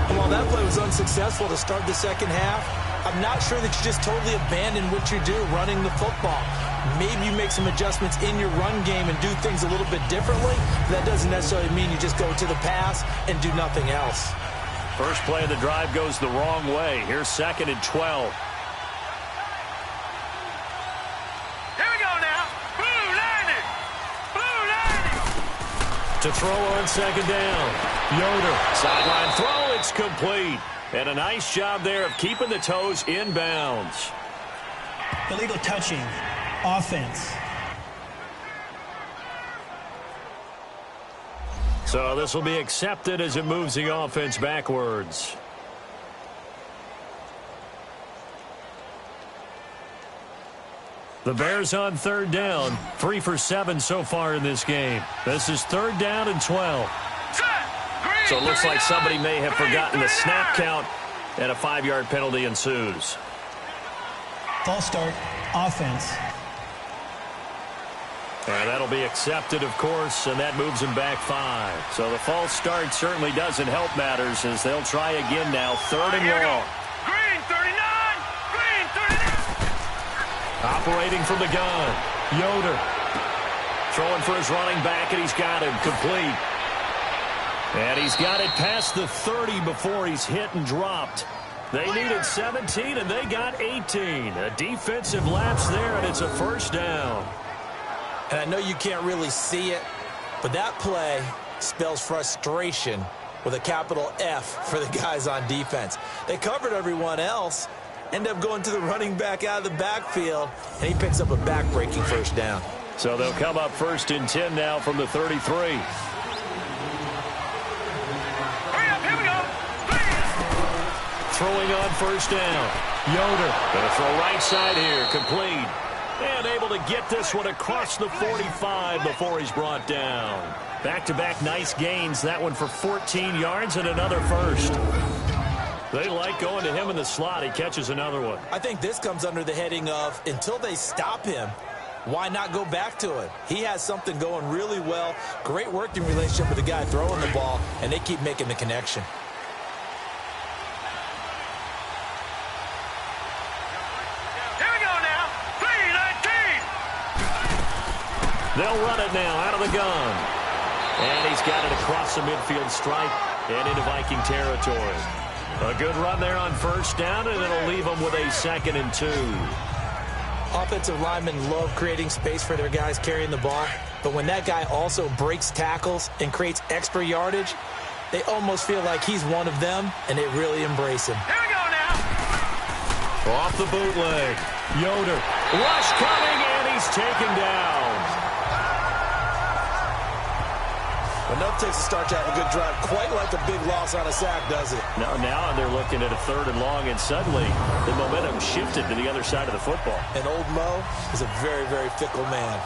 And while that play was unsuccessful to start the second half, I'm not sure that you just totally abandon what you do running the football. Maybe you make some adjustments in your run game and do things a little bit differently. That doesn't necessarily mean you just go to the pass and do nothing else. First play of the drive goes the wrong way. Here's 2nd and 12. To throw on second down. Yoder. Sideline throw. It's complete. And a nice job there of keeping the toes in bounds. Illegal touching. Offense. So this will be accepted as it moves the offense backwards. The Bears on third down. 3 for 7 so far in this game. This is third down and 12. So it looks like somebody may have forgotten the snap count, and a 5-yard penalty ensues. False start. Offense. And that'll be accepted, of course, and that moves him back 5. So the false start certainly doesn't help matters as they'll try again now. Third and long. Green 39! Green 39! Operating from the gun. Yoder. Throwing for his running back, and he's got him complete. And he's got it past the 30 before he's hit and dropped. They needed 17, and they got 18. A defensive lapse there, and it's a first down. And I know you can't really see it, but that play spells frustration with a capital F for the guys on defense. They covered everyone else, end up going to the running back out of the backfield, and he picks up a back-breaking first down. So they'll come up first and 10 now from the 33. Hurry up, here we go! Throwing on first down. Yoder going to throw right side here, complete. And able to get this one across the 45 before he's brought down. Back-to-back nice gains. That one for 14 yards and another first. They like going to him in the slot. He catches another one. I think this comes under the heading of until they stop him, why not go back to it? He has something going really well. Great working relationship with the guy throwing the ball, and they keep making the connection. Here we go now! 3-19! They'll run it now out of the gun. And he's got it across the midfield stripe and into Viking territory. A good run there on first down, and it'll leave them with a 2nd and 2. Offensive linemen love creating space for their guys carrying the ball, but when that guy also breaks tackles and creates extra yardage, they almost feel like he's one of them, and they really embrace him. Here we go now! Off the bootleg. Yoder. Rush coming, and he's taken down. Enough takes to start to have a good drive, quite like a big loss on a sack, does it? Now they're looking at a 3rd and long, and suddenly the momentum shifted to the other side of the football. And old Mo is a very, very fickle man.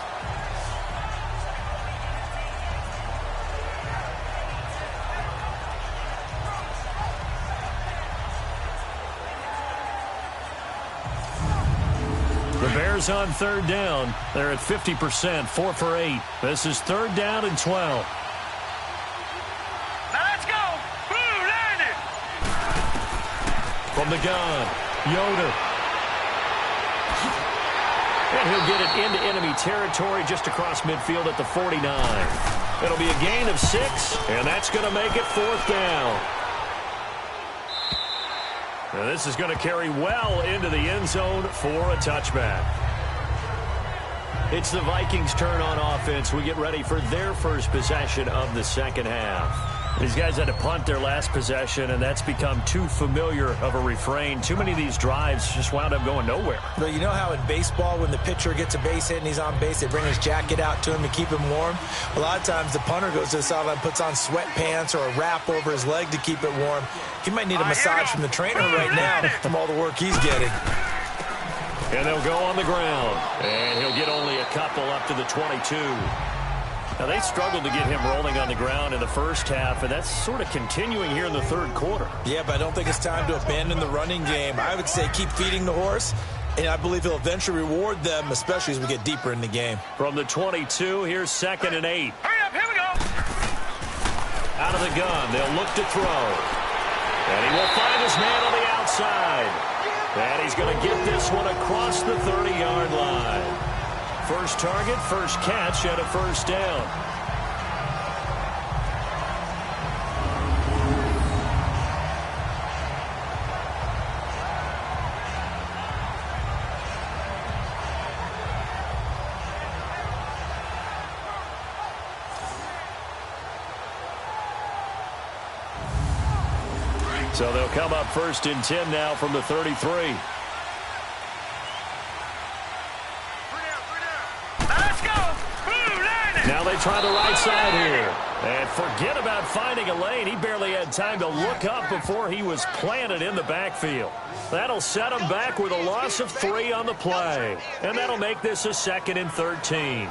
The Bears on third down. They're at 50%, 4 for 8. This is third down and 12. From the gun, Yoder. And he'll get it into enemy territory just across midfield at the 49. It'll be a gain of 6, and that's going to make it 4th down. Now this is going to carry well into the end zone for a touchback. It's the Vikings' turn on offense. We get ready for their first possession of the second half. These guys had to punt their last possession, and that's become too familiar of a refrain. Too many of these drives just wound up going nowhere. But you know how in baseball, when the pitcher gets a base hit and he's on base, they bring his jacket out to him to keep him warm? A lot of times the punter goes to the sideline, puts on sweatpants or a wrap over his leg to keep it warm. He might need a massage from the trainer right now from all the work he's getting. And they'll go on the ground. And he'll get only a couple up to the 22. Now, they struggled to get him rolling on the ground in the first half, and that's sort of continuing here in the third quarter. Yeah, but I don't think it's time to abandon the running game. I would say keep feeding the horse, and I believe he'll eventually reward them, especially as we get deeper in the game. From the 22, here's 2nd and 8. Hurry up, here we go! Out of the gun, they'll look to throw. And he will find his man on the outside. And he's going to get this one across the 30-yard line. First target, first catch, and a first down. So they'll come up 1st and 10 now from the 33. Let's go. Blue line. Now they try the right side here. And forget about finding a lane. He barely had time to look up before he was planted in the backfield. That'll set him back with a loss of 3 on the play. And that'll make this a 2nd and 13.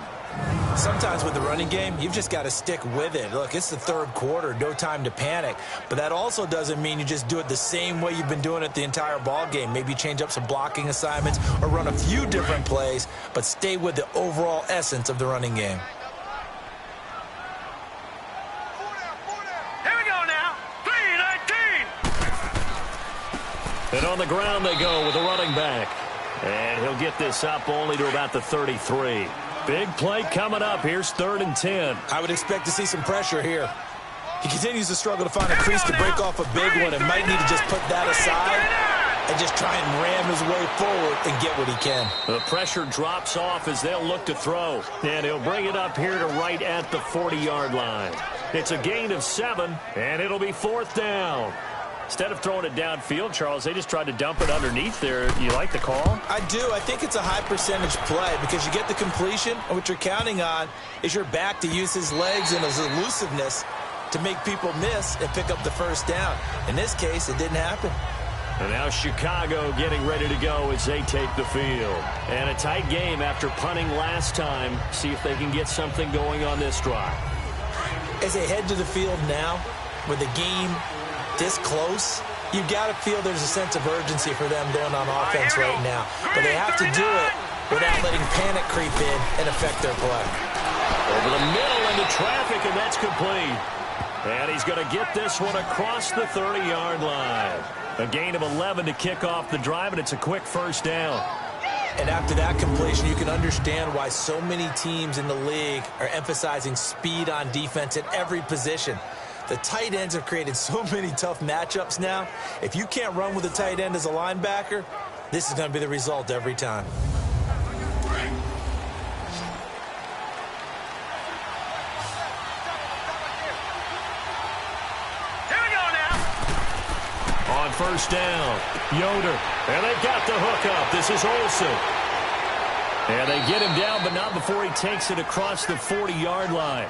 Sometimes with the running game, you've just got to stick with it. Look, it's the 3rd quarter, no time to panic. But that also doesn't mean you just do it the same way you've been doing it the entire ball game. Maybe change up some blocking assignments or run a few different plays, but stay with the overall essence of the running game. Here we go now. 3-19. And on the ground they go with the running back. And he'll get this up only to about the 33. Big play coming up. Here's 3rd and 10. I would expect to see some pressure here. He continues to struggle to find a crease to break off a big one and might need to just put that aside and just try and ram his way forward and get what he can. The pressure drops off as they'll look to throw. And he'll bring it up here to right at the 40-yard line. It's a gain of 7, and it'll be 4th down. Instead of throwing it downfield, Charles, they just tried to dump it underneath there. You like the call? I do. I think it's a high percentage play because you get the completion, and what you're counting on is your back to use his legs and his elusiveness to make people miss and pick up the 1st down. In this case, it didn't happen. And now Chicago getting ready to go as they take the field. And a tight game after punting last time. See if they can get something going on this drive. As they head to the field now, with the game this close, you've got to feel there's a sense of urgency for them going on offense right now. But they have to do it without letting panic creep in and affect their play. Over the middle into traffic, and that's complete. And he's going to get this one across the 30-yard line. A gain of 11 to kick off the drive, and it's a quick 1st down. And after that completion, you can understand why so many teams in the league are emphasizing speed on defense at every position. The tight ends have created so many tough matchups now. If you can't run with a tight end as a linebacker, this is going to be the result every time. Here we go now. On 1st down, Yoder. And they got the hook up. This is Olsen. And they get him down, but not before he takes it across the 40-yard line.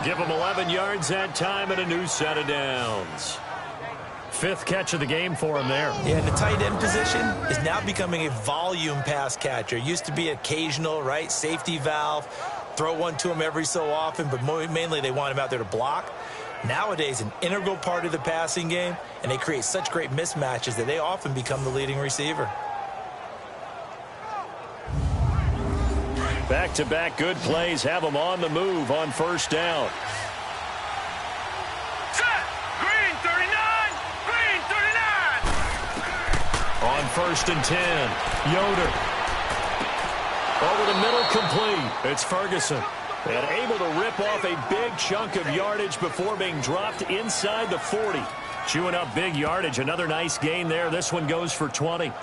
Give him 11 yards that time and a new set of downs. 5th catch of the game for him there. Yeah, and the tight end position is now becoming a volume pass catcher. It used to be occasional, right? Safety valve. Throw one to him every so often, but mainly they want him out there to block. Nowadays, an integral part of the passing game, and they create such great mismatches that they often become the leading receiver. Back-to-back good plays have them on the move on 1st down. Set. Green 39. Green 39. On 1st and 10, Yoder. Over the middle, complete. It's Ferguson. And able to rip off a big chunk of yardage before being dropped inside the 40. Chewing up big yardage. Another nice gain there. This one goes for 20.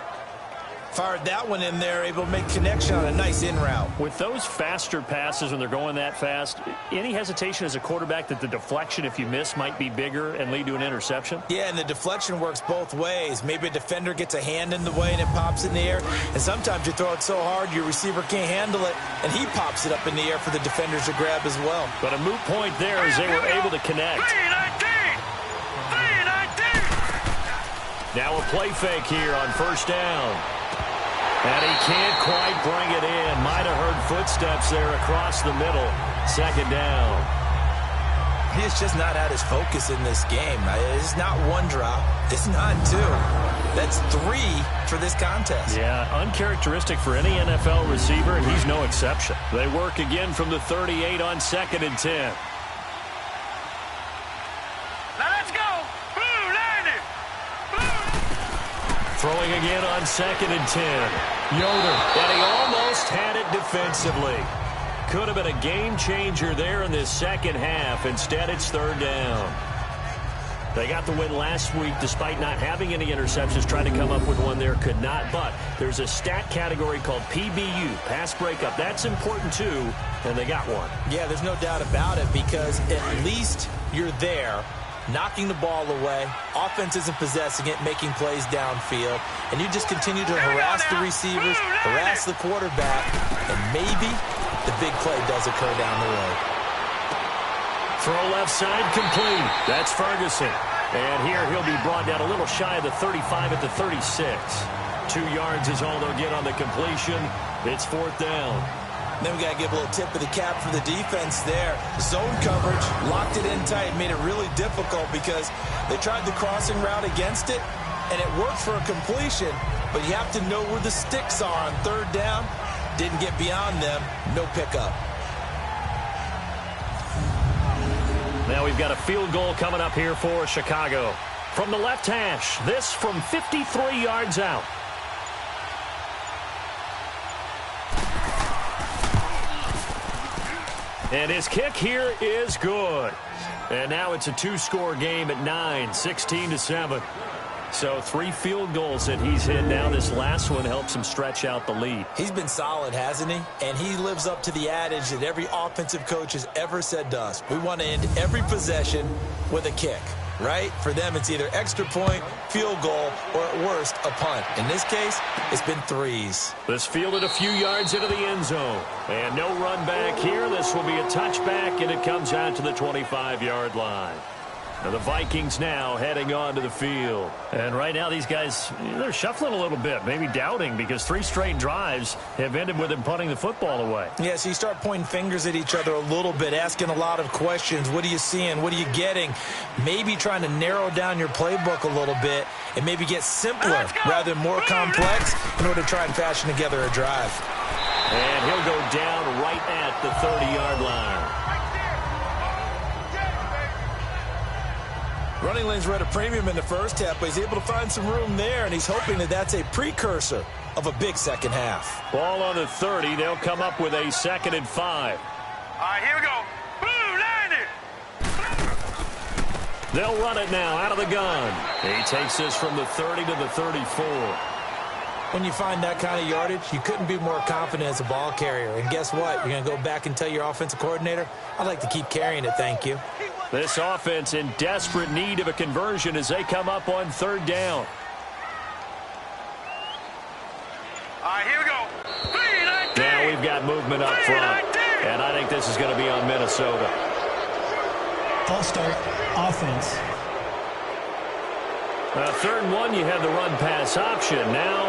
Fired that one in there, able to make connection on a nice in route. With those faster passes when they're going that fast, any hesitation as a quarterback that the deflection, if you miss, might be bigger and lead to an interception? Yeah, and the deflection works both ways. Maybe a defender gets a hand in the way and it pops in the air. And sometimes you throw it so hard your receiver can't handle it, and he pops it up in the air for the defenders to grab as well. But a moot point there as they were able to connect. 3-19. 3-19. Now a play fake here on 1st down. And he can't quite bring it in. Might have heard footsteps there across the middle. 2nd down. He's just not at his focus in this game. It's not one drop. It's not 2. That's 3 for this contest. Yeah, uncharacteristic for any NFL receiver, and he's no exception. They work again from the 38 on 2nd and 10. Now let's go. Blue 90. Blue. Throwing again on 2nd and 10. Yoder. And he almost had it defensively. Could have been a game changer there in this second half. Instead, it's 3rd down. They got the win last week despite not having any interceptions. Tried to come up with one there, could not. But there's a stat category called PBU, pass breakup. That's important too, and they got one. Yeah, there's no doubt about it because at least you're there knocking the ball away. Offense isn't possessing it, making plays downfield. And you just continue to harass the receivers, harass the quarterback, and maybe the big play does occur down the road. Throw left side complete. That's Ferguson. And here he'll be brought down a little shy of the 35 at the 36. 2 yards is all they'll get on the completion. It's 4th down. Then we got to give a little tip of the cap for the defense there. Zone coverage, locked it in tight, made it really difficult because they tried the crossing route against it, and it worked for a completion, but you have to know where the sticks are on 3rd down. Didn't get beyond them, no pickup. Now we've got a field goal coming up here for Chicago. From the left hash, this from 53 yards out. And his kick here is good. And now it's a 2-score game at 9, 16-7. So 3 field goals that he's hit now. This last one helps him stretch out the lead. He's been solid, hasn't he? And he lives up to the adage that every offensive coach has ever said to us. We want to end every possession with a kick, right? For them, it's either extra point, field goal, or at worst, a punt. In this case, it's been 3s. This fielded a few yards into the end zone. And no run back here. This will be a touchback, and it comes out to the 25-yard line. And the Vikings now heading on to the field. And right now these guys, they're shuffling a little bit, maybe doubting, because 3 straight drives have ended with them punting the football away. Yeah, so you start pointing fingers at each other a little bit, asking a lot of questions. What are you seeing? What are you getting? Maybe trying to narrow down your playbook a little bit and maybe get simpler rather than more complex in order to try and fashion together a drive. And he'll go down right at the 30-yard line. Running lanes were at a premium in the first half, but he's able to find some room there, and he's hoping that that's a precursor of a big second half. Ball on the 30. They'll come up with a 2nd and 5. All right, here we go. Boom, landed. They'll run it now out of the gun. He takes this from the 30 to the 34. When you find that kind of yardage, you couldn't be more confident as a ball carrier. And guess what? You're going to go back and tell your offensive coordinator, I'd like to keep carrying it, thank you. This offense in desperate need of a conversion as they come up on 3rd down. All right, here we go. Now we've got movement up front. And I think this is going to be on Minnesota. False start, offense. 3rd and 1, you have the run-pass option. Now,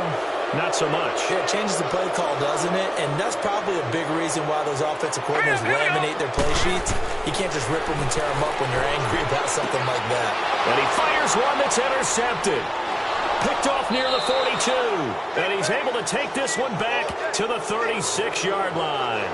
not so much. Yeah, it changes the play call, doesn't it? And that's probably a big reason why those offensive coordinators laminate their play sheets. You can't just rip them and tear them up when you're angry about something like that. And he fires one that's intercepted. Picked off near the 42. And he's able to take this one back to the 36-yard line.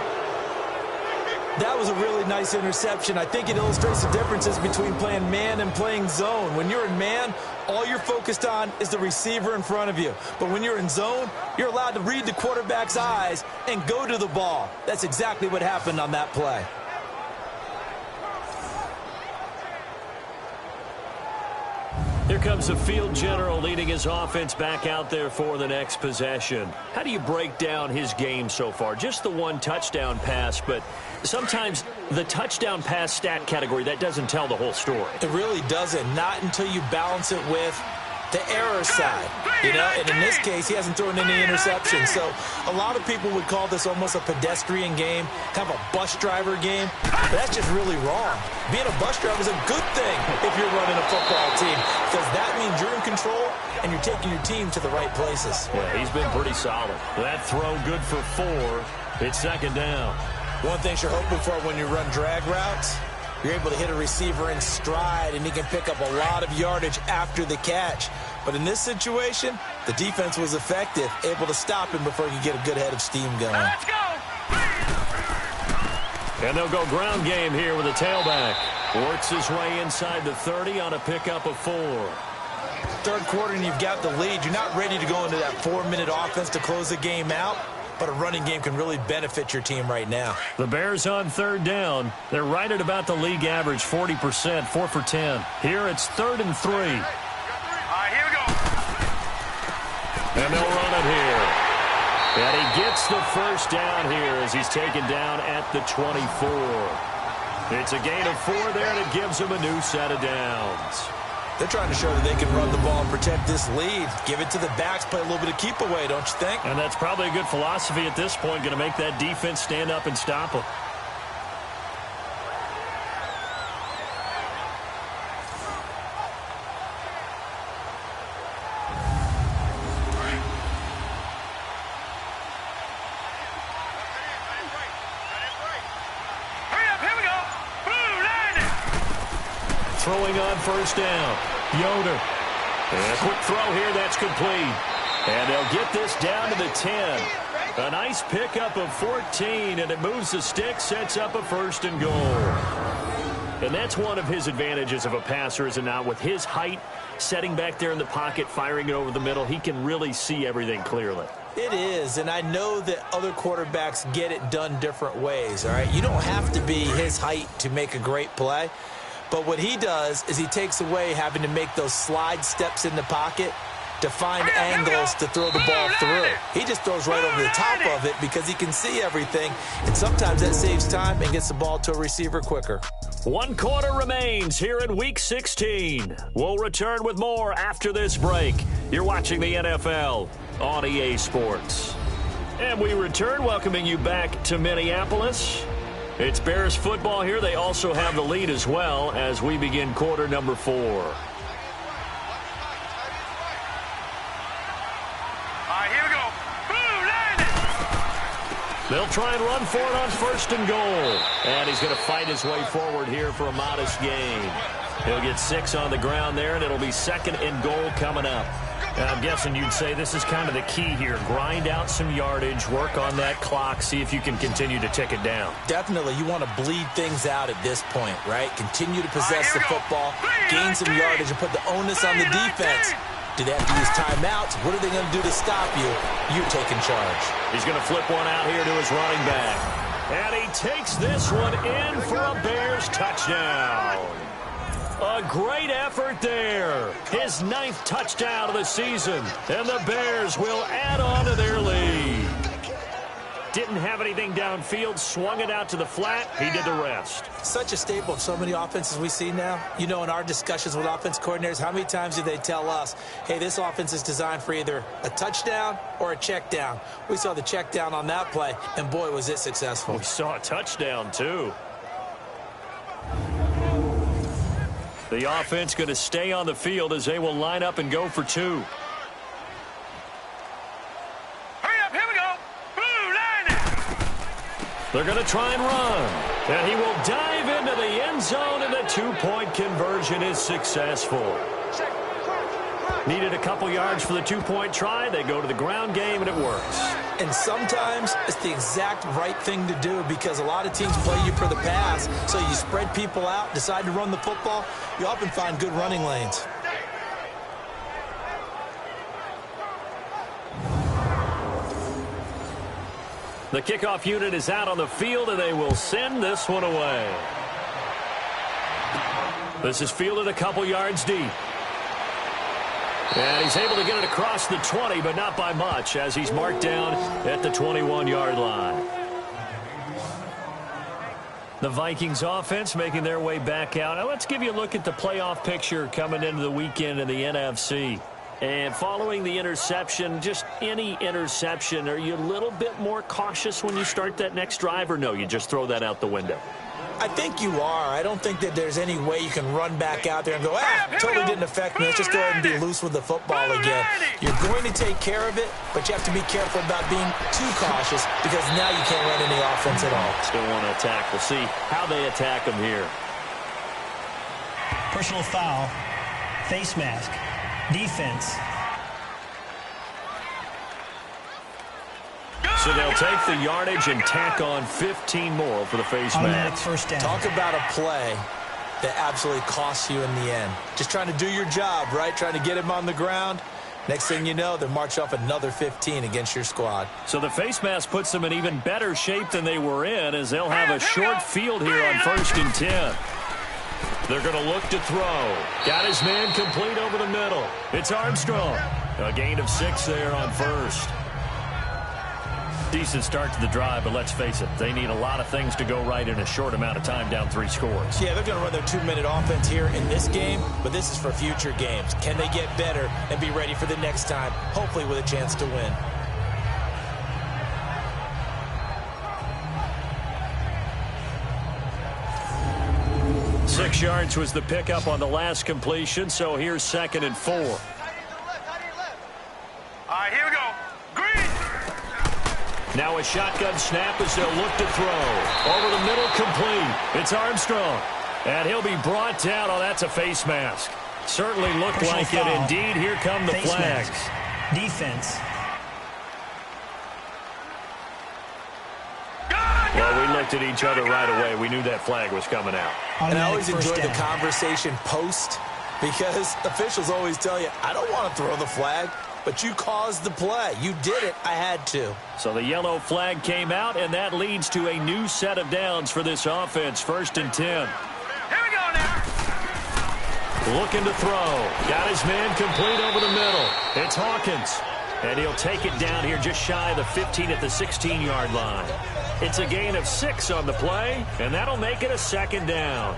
That was a really nice interception. I think it illustrates the differences between playing man and playing zone. When you're in man, all you're focused on is the receiver in front of you. But when you're in zone, you're allowed to read the quarterback's eyes and go to the ball. That's exactly what happened on that play. Here comes the field general leading his offense back out there for the next possession. How do you break down his game so far? Just the 1 touchdown pass, but sometimes the touchdown pass stat category, that doesn't tell the whole story. It really doesn't. Not until you balance it with the error side, you know, and in this case, he hasn't thrown any interceptions. So a lot of people would call this almost a pedestrian game, kind of a bus driver game. But that's just really wrong. Being a bus driver is a good thing if you're running a football team, because that means you're in control and you're taking your team to the right places. Yeah, he's been pretty solid. That throw good for 4. It's 2nd down. One thing you're hoping for when you run drag routes, you're able to hit a receiver in stride, and he can pick up a lot of yardage after the catch. But in this situation, the defense was effective, able to stop him before he could get a good head of steam going. Let's go. And they'll go ground game here with a tailback. Works his way inside the 30 on a pickup of 4. 3rd quarter, and you've got the lead. You're not ready to go into that 4-minute offense to close the game out. But a running game can really benefit your team right now. The Bears on 3rd down. They're right at about the league average, 40%, 4 for 10. Here it's 3rd and 3. All right, here we go. And they'll run it here. And he gets the 1st down here as he's taken down at the 24. It's a gain of 4 there, and it gives them a new set of downs. They're trying to show that they can run the ball and protect this lead. Give it to the backs, play a little bit of keep away, don't you think? And that's probably a good philosophy at this point, going to make that defense stand up and stop them. Throwing on first down. Yoder. And a quick throw here. That's complete. And they'll get this down to the 10. A nice pickup of 14, and it moves the stick, sets up a 1st and goal. And that's one of his advantages of a passer, is it not? With his height, setting back there in the pocket, firing it over the middle, he can really see everything clearly. It is, and I know that other quarterbacks get it done different ways, all right? You don't have to be his height to make a great play. But what he does is he takes away having to make those slide steps in the pocket to find angles to throw the ball through. He just throws right over the top of it because he can see everything, and sometimes that saves time and gets the ball to a receiver quicker. 1 quarter remains here in Week 16. We'll return with more after this break. You're watching the NFL on EA Sports. And we return, welcoming you back to Minneapolis. It's Bears football here. They also have the lead as well as we begin quarter number 4. All right, here we go. Boom, landed. They'll try and run for it on 1st and goal. And he's going to fight his way forward here for a modest gain. He'll get 6 on the ground there, and it'll be 2nd and goal coming up. And I'm guessing you'd say this is kind of the key here. Grind out some yardage, work on that clock, see if you can continue to tick it down. Definitely, you want to bleed things out at this point, right? Continue to possess the football, gain some yardage, and put the onus on the defense. Do they have to use timeouts? What are they going to do to stop you? You're taking charge. He's going to flip one out here to his running back. And he takes this one in for a Bears touchdown. A great effort there. His 9th touchdown of the season. And the Bears will add on to their lead. Didn't have anything downfield, swung it out to the flat. He did the rest. Such a staple of so many offenses we see now. You know, in our discussions with offense coordinators, how many times do they tell us, hey, this offense is designed for either a touchdown or a check down. We saw the check down on that play, and boy, was it successful. We saw a touchdown, too. The offense going to stay on the field as they will line up and go for 2. Hurry up, here we go. Boom, landed. They're going to try and run. And he will dive into the end zone, and the 2-point conversion is successful. Needed a couple yards for the 2-point try. They go to the ground game, and it works. And sometimes it's the exact right thing to do because a lot of teams play you for the pass. So you spread people out, decide to run the football. You often find good running lanes. The kickoff unit is out on the field, and they will send this one away. This is fielded a couple yards deep. And he's able to get it across the 20, but not by much, as he's marked down at the 21-yard line. The Vikings offense making their way back out. Now let's give you a look at the playoff picture coming into the weekend in the NFC. And following the interception, just any interception, are you a little bit more cautious when you start that next drive, or no, you just throw that out the window? I think you are. I don't think that there's any way you can run back out there and go, totally didn't affect me. Let's just go ahead and be loose with the football again. You're going to take care of it, but you have to be careful about being too cautious because now you can't run any offense at all. Still want to attack. We'll see how they attack them here. Personal foul, face mask, defense. So they'll take the yardage and tack on 15 more for the face mask. First down. Talk about a play that absolutely costs you in the end. Just trying to do your job, right? Trying to get him on the ground. Next thing you know, they march off another 15 against your squad. So the face mask puts them in even better shape than they were in, as they'll have a short field here on 1st and 10. They're going to look to throw. Got his man complete over the middle. It's Armstrong. A gain of 6 there on 1st. Decent start to the drive, but let's face it, they need a lot of things to go right in a short amount of time, down 3 scores. Yeah, they're going to run their 2-minute offense here in this game, but this is for future games. Can they get better and be ready for the next time, hopefully with a chance to win? Six yards was the pickup on the last completion, so here's 2nd and 4. All right, here we go. Green. Now a shotgun snap as they'll look to throw. Over the middle, complete. It's Armstrong. And he'll be brought down. Oh, that's a face mask. Certainly looked like it. Indeed, here come the flags. Defense. Well, we looked at each other right away. We knew that flag was coming out. And I always enjoy the conversation post, because officials always tell you, I don't want to throw the flag, but you caused the play. You did it. I had to. So the yellow flag came out, and that leads to a new set of downs for this offense. 1st and 10. Here we go now. Looking to throw. Got his man complete over the middle. It's Hawkins. And he'll take it down here just shy of the 15 at the 16-yard line. It's a gain of 6 on the play, and that'll make it a 2nd down.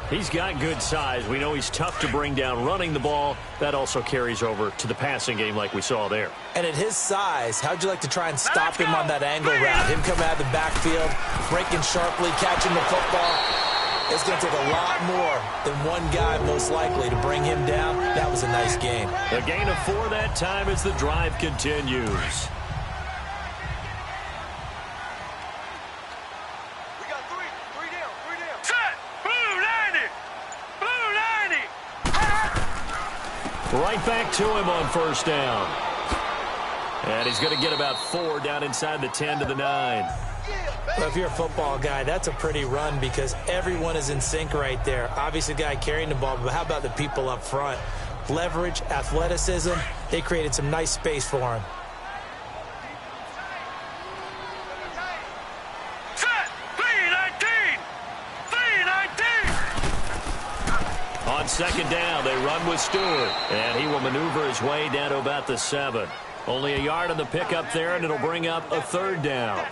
He's got good size. We know he's tough to bring down running the ball. That also carries over to the passing game like we saw there. And at his size, how'd you like to try and stop him on that angle route? Him coming out of the backfield, breaking sharply, catching the football. It's going to take a lot more than one guy most likely to bring him down. That was a nice game. A gain of 4 that time as the drive continues. We got three down. Set. Blue 90. Blue 90. Right back to him on 1st down. And he's going to get about 4 down inside the 10 to the 9. Well, if you're a football guy, that's a pretty run because everyone is in sync right there. Obviously, the guy carrying the ball, but how about the people up front? Leverage, athleticism, they created some nice space for him. Set. 319. 319. On 2nd down, they run with Stewart. And he will maneuver his way down to about the 7. Only a yard on the pickup there, and it'll bring up a 3rd down.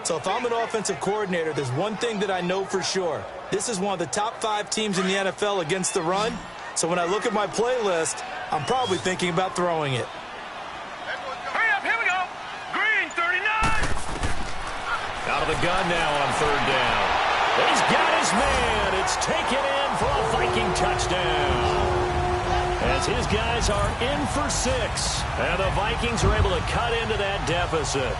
So if I'm an offensive coordinator, there's one thing that I know for sure. This is one of the top 5 teams in the NFL against the run. So when I look at my playlist, I'm probably thinking about throwing it. Hurry up, here we go. Green 39. Out of the gun now on 3rd down. He's got his man. It's taken in for a Viking touchdown. As his guys are in for 6. And the Vikings are able to cut into that deficit.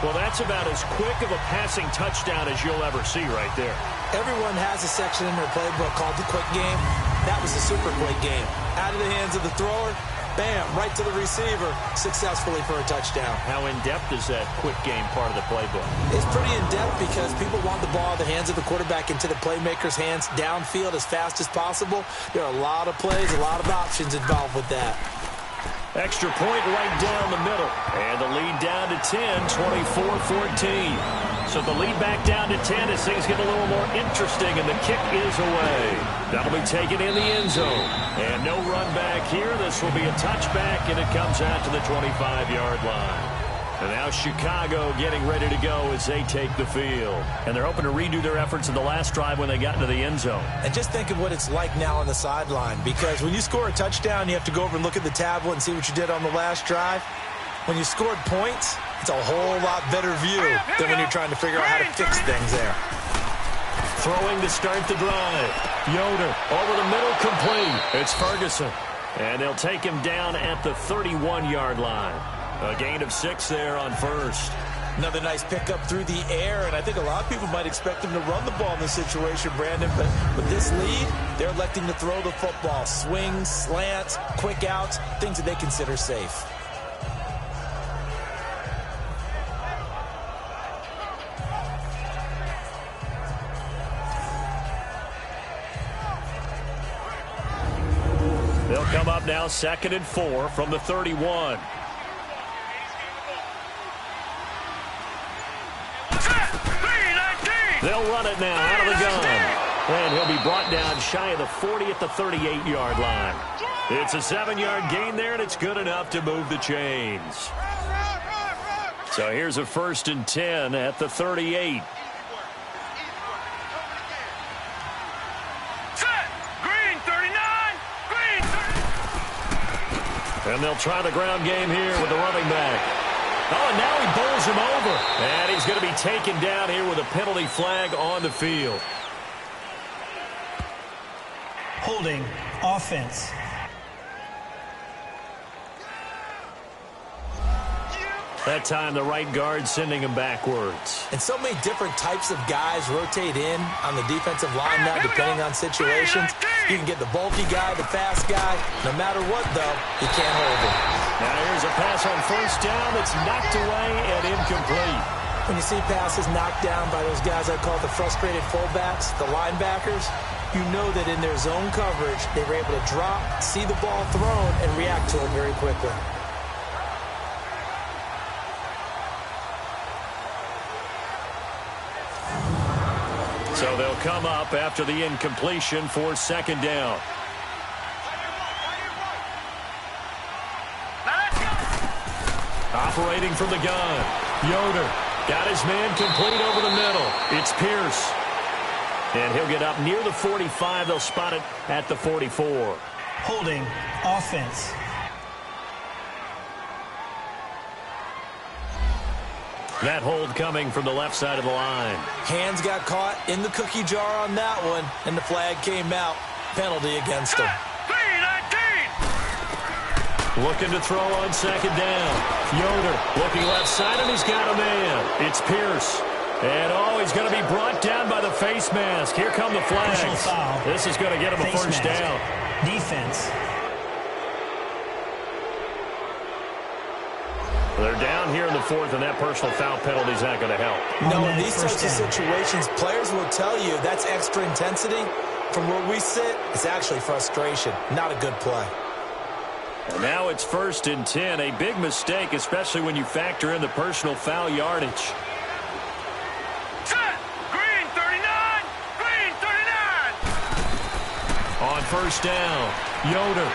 Well, that's about as quick of a passing touchdown as you'll ever see right there. Everyone has a section in their playbook called the quick game. That was the super quick game. Out of the hands of the thrower, bam, right to the receiver, successfully for a touchdown. How in-depth is that quick game part of the playbook? It's pretty in-depth because people want the ball in the hands of the quarterback into the playmaker's hands downfield as fast as possible. There are a lot of plays, a lot of options involved with that. Extra point right down the middle. And the lead down to 10, 24-14. So the lead back down to 10 as things get a little more interesting, and the kick is away. That'll be taken in the end zone. And no run back here. This will be a touchback, and it comes out to the 25-yard line. And now Chicago getting ready to go as they take the field. And they're hoping to redo their efforts in the last drive when they got into the end zone. And just think of what it's like now on the sideline, because when you score a touchdown, you have to go over and look at the tablet and see what you did on the last drive. When you scored points, it's a whole lot better view than when you're trying to figure out how to fix things there. Throwing to start the drive. Yoder over the middle, complete. It's Ferguson. And they'll take him down at the 31-yard line. A gain of 6 there on 1st. Another nice pickup through the air, and I think a lot of people might expect him to run the ball in this situation, Brandon, but with this lead, they're electing to throw the football. Swings, slants, quick outs, things that they consider safe. They'll come up now 2nd and 4 from the 31. They'll run it now out of the gun. And he'll be brought down shy of the 40 at the 38-yard line. It's a 7-yard gain there, and it's good enough to move the chains. So here's a 1st and 10 at the 38. And they'll try the ground game here with the running back. Oh, and now he bowls him over. And he's going to be taken down here with a penalty flag on the field. Holding offense. That time the right guard sending him backwards. And so many different types of guys rotate in on the defensive line now, depending on situations. You can get the bulky guy, the fast guy. No matter what, though, you can't hold him. Now here's a pass on 1st down that's knocked away and incomplete. When you see passes knocked down by those guys I call the frustrated fullbacks, the linebackers, you know that in their zone coverage, they were able to drop, see the ball thrown, and react to it very quickly. So they'll come up after the incompletion for 2nd down. Operating from the gun. Yoder got his man complete over the middle. It's Pierce. And he'll get up near the 45. They'll spot it at the 44. Holding offense. That hold coming from the left side of the line. Hands got caught in the cookie jar on that one, and the flag came out. Penalty against him. Looking to throw on 2nd down. Yoder looking left side, and he's got a man. It's Pierce. And, he's going to be brought down by the face mask. Here come the flags. This is going to get him a 1st down. Defense. They're down here in the 4th, and that personal foul penalty is not going to help. No, in these types of situations, players will tell you that's extra intensity. From where we sit, it's actually frustration. Not a good play. And now it's 1st and 10. A big mistake, especially when you factor in the personal foul yardage. Green 39! Green 39! On 1st down, Yoder.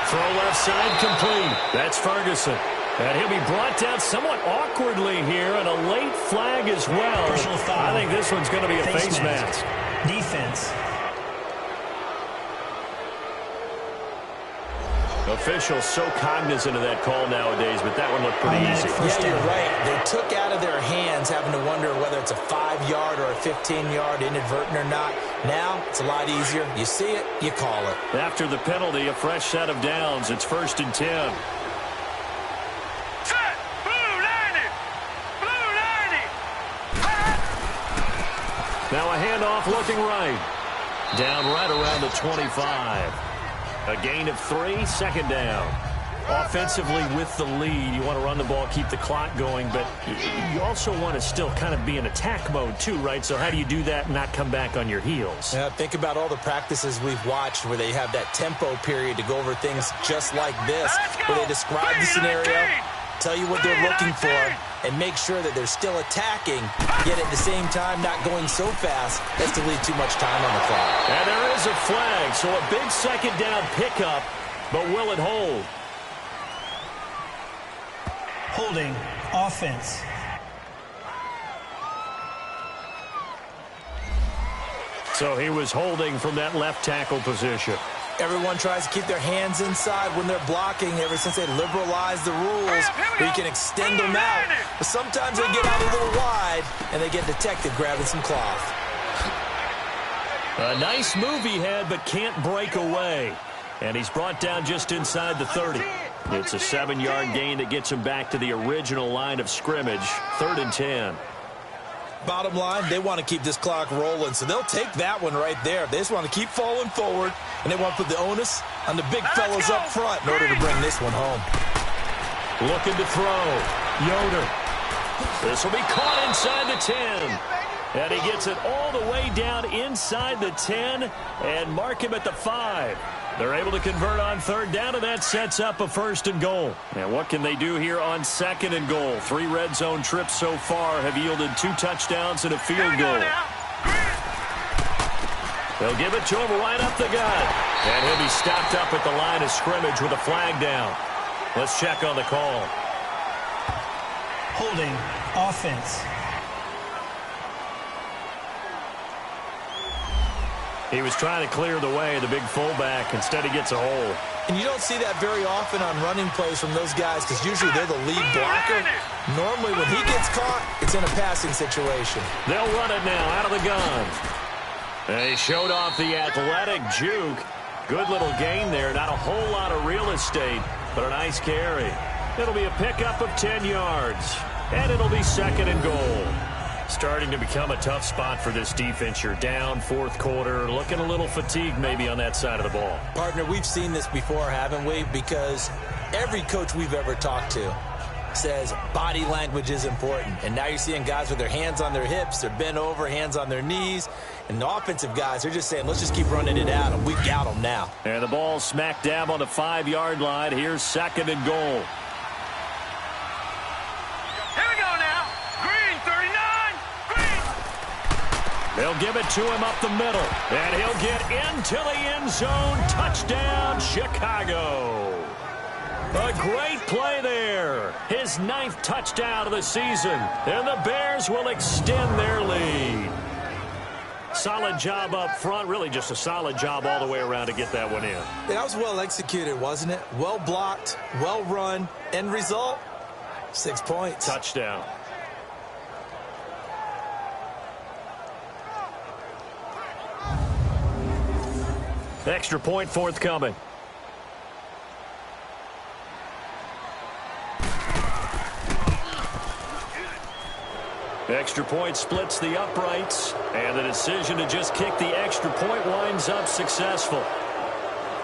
Throw left side complete. That's Ferguson. And he'll be brought down somewhat awkwardly here, and a late flag as well. I think this one's going to be a face mask. Defense. Officials so cognizant of that call nowadays, but that one looked pretty easy. Yeah, you're right. They took out of their hands having to wonder whether it's a 5-yard or a 15-yard, inadvertent or not. Now, it's a lot easier. You see it, you call it. After the penalty, a fresh set of downs. It's 1st and 10. Set! Blue 90! Blue 90! Now a handoff looking right. Down right around the 25. A gain of 3, 2nd down. Offensively with the lead, you want to run the ball, keep the clock going, but you also want to still kind of be in attack mode too, right? So how do you do that and not come back on your heels? Yeah, think about all the practices we've watched where they have that tempo period to go over things just like this, where they describe the scenario, tell you what they're looking for, and make sure that they're still attacking, yet at the same time not going so fast as to leave too much time on the clock. And there is a flag, so a big 2nd down pickup, but will it hold? Holding offense. So he was holding from that left tackle position. Everyone tries to keep their hands inside when they're blocking ever since they liberalized the rules where you can extend them out. But sometimes they get out a little wide and they get detected grabbing some cloth. A nice move he had, but can't break away. And he's brought down just inside the 30. It's a 7-yard gain that gets him back to the original line of scrimmage. 3rd and 10. Bottom line, they want to keep this clock rolling, so they'll take that one right there. They just want to keep falling forward, and they want to put the onus on the big fellas up front in order to bring this one home. Looking to throw. Yoder. This will be caught inside the 10. And he gets it all the way down inside the 10 and mark him at the 5. They're able to convert on 3rd down, and that sets up a 1st and goal. And what can they do here on 2nd and goal? 3 red zone trips so far have yielded 2 touchdowns and a field goal. They'll give it to him right up the gut. And he'll be stopped up at the line of scrimmage with a flag down. Let's check on the call. Holding. Offense. He was trying to clear the way, the big fullback. Instead, he gets a hole. And you don't see that very often on running plays from those guys because usually they're the lead blocker. Normally, when he gets caught, it's in a passing situation. They'll run it now out of the gun. They showed off the athletic juke. Good little gain there. Not a whole lot of real estate, but a nice carry. It'll be a pickup of 10 yards, and it'll be 2nd and goal. Starting to become a tough spot for this defense. You're down 4th quarter, looking a little fatigued maybe on that side of the ball. Partner, we've seen this before, haven't we? Because every coach we've ever talked to says body language is important. And now you're seeing guys with their hands on their hips, they're bent over, hands on their knees. And the offensive guys, they're just saying, let's just keep running it at them. We've got them now. And the ball smack dab on the 5-yard line. Here's 2nd and goal. They'll give it to him up the middle, and he'll get into the end zone. Touchdown, Chicago. A great play there. His 9th touchdown of the season, and the Bears will extend their lead. Solid job up front, really just a solid job all the way around to get that one in. Yeah, that was well executed, wasn't it? Well blocked, well run. End result, 6 points. Touchdown. Extra point forthcoming. Extra point splits the uprights, and the decision to just kick the extra point winds up successful.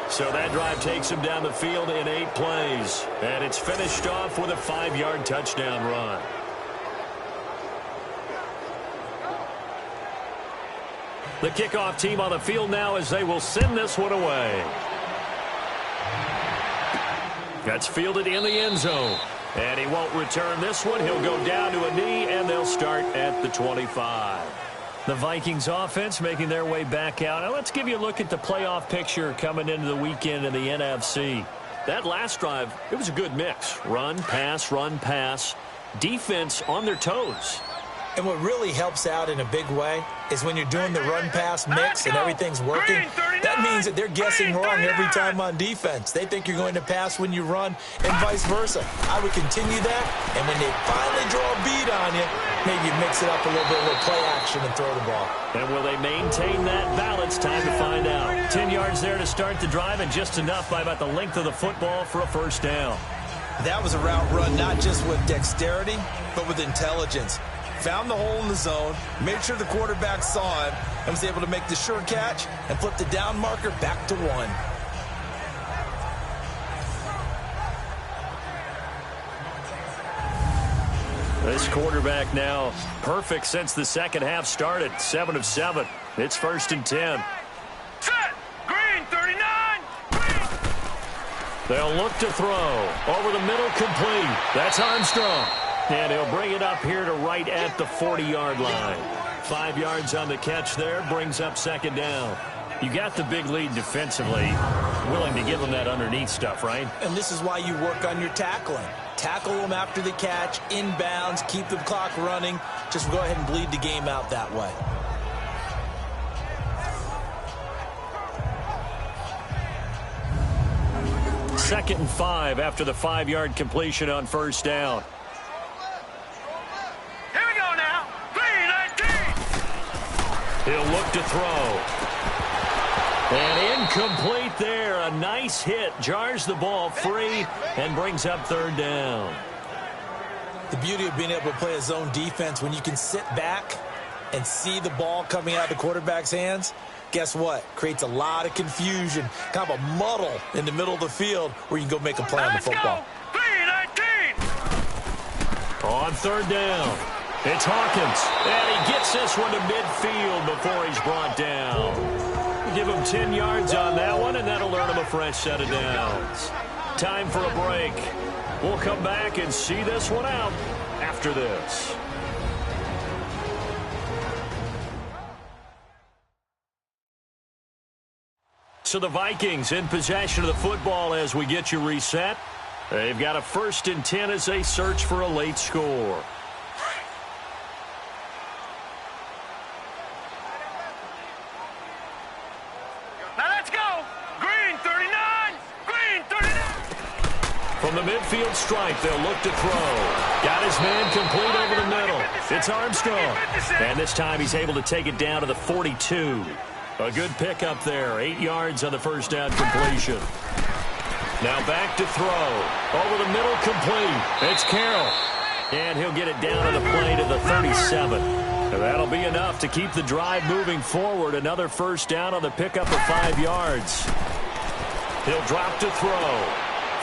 So that drive takes him down the field in 8 plays, and it's finished off with a 5-yard touchdown run. The kickoff team on the field now as they will send this one away. That's fielded in the end zone. And he won't return this one. He'll go down to a knee, and they'll start at the 25. The Vikings offense making their way back out. Now let's give you a look at the playoff picture coming into the weekend in the NFC. That last drive, it was a good mix. Run, pass, defense on their toes. And what really helps out in a big way is when you're doing the run-pass mix and everything's working, that means that they're guessing wrong every time on defense. They think you're going to pass when you run and vice versa. I would continue that, and when they finally draw a beat on you, maybe you mix it up a little bit, a little play action and throw the ball. And will they maintain that balance? Time to find out. 10 yards there to start the drive, and just enough by about the length of the football for a first down. That was a route run not just with dexterity, but with intelligence. Found the hole in the zone, made sure the quarterback saw him, and was able to make the sure catch and flip the down marker back to 1. This quarterback now perfect since the second half started. 7 of 7. It's 1st and 10. Set! Green, 39! Green! They'll look to throw. Over the middle, complete. That's Armstrong. And he'll bring it up here to right at the 40-yard line. 5 yards on the catch there, brings up 2nd down. You got the big lead defensively. Willing to give them that underneath stuff, right? And this is why you work on your tackling. Tackle them after the catch, inbounds, keep the clock running. Just go ahead and bleed the game out that way. Second and 5 after the 5-yard completion on 1st down. He'll look to throw. And incomplete there. A nice hit. Jars the ball free and brings up 3rd down. The beauty of being able to play a zone defense, when you can sit back and see the ball coming out of the quarterback's hands, guess what? Creates a lot of confusion, kind of a muddle in the middle of the field where you can go make a play on the football. On 3rd down. It's Hawkins, and he gets this one to midfield before he's brought down. Give him 10 yards on that one, and that'll earn him a fresh set of downs. Time for a break. We'll come back and see this one out after this. So the Vikings in possession of the football as we get you reset. They've got a 1st and 10 as they search for a late score. Now let's go. Green 39. Green 39. From the midfield stripe, they'll look to throw. Got his man complete over the middle. It's Armstrong. And this time he's able to take it down to the 42. A good pickup there. 8 yards on the first down completion. Now back to throw. Over the middle, complete. It's Carroll. And he'll get it down on the play to the 37. And that'll be enough to keep the drive moving forward. Another first down on the pickup of 5 yards. He'll drop to throw.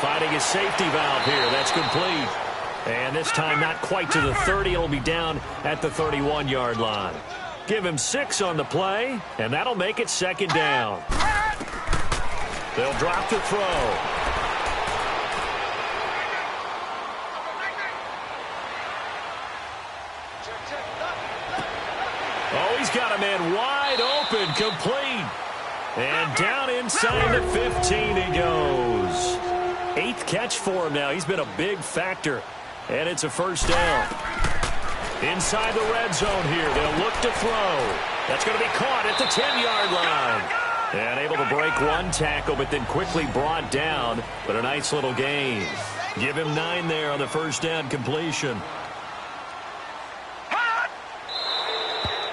Finding his safety valve here. That's complete. And this time not quite to the 30. It'll be down at the 31-yard line. Give him 6 on the play, and that'll make it 2nd down. They'll drop to throw. Oh, he's got a man wide open, complete. And down inside the 15 he goes. 8th catch for him now. He's been a big factor. And it's a first down. Inside the red zone here. They'll look to throw. That's going to be caught at the 10-yard line. And able to break one tackle, but then quickly brought down. But a nice little gain. Give him 9 there on the first down completion.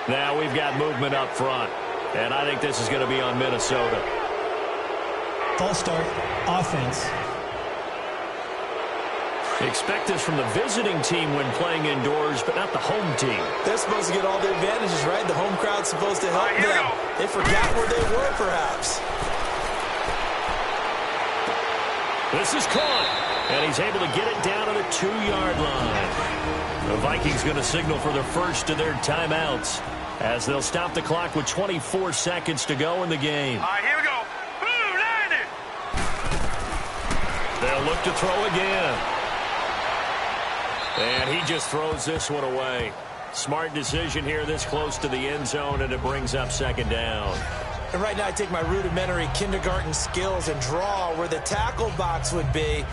Now we've got movement up front. And I think this is going to be on Minnesota. False start, offense. Expect this from the visiting team when playing indoors, but not the home team. They're supposed to get all the advantages, right? The home crowd's supposed to help them. They forgot where they were, perhaps. This is caught, and he's able to get it down to the 2-yard line. The Vikings going to signal for their first of their timeouts as they'll stop the clock with 24 seconds to go in the game. All right, here we go. Blue 90. They'll look to throw again. And he just throws this one away. Smart decision here this close to the end zone, and it brings up 2nd down. And right now I take my rudimentary kindergarten skills and draw where the tackle box would be,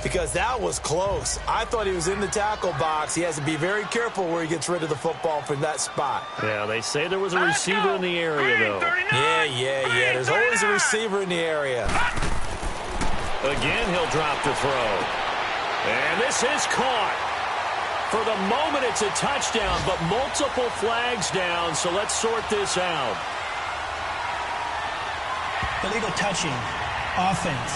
because that was close. I thought he was in the tackle box. He has to be very careful where he gets rid of the football from that spot. Yeah, they say there was a receiver in the area, though. Yeah. There's always a receiver in the area. Again, he'll drop to throw. And this is caught. For the moment, it's a touchdown, but multiple flags down, so let's sort this out. Illegal touching, offense.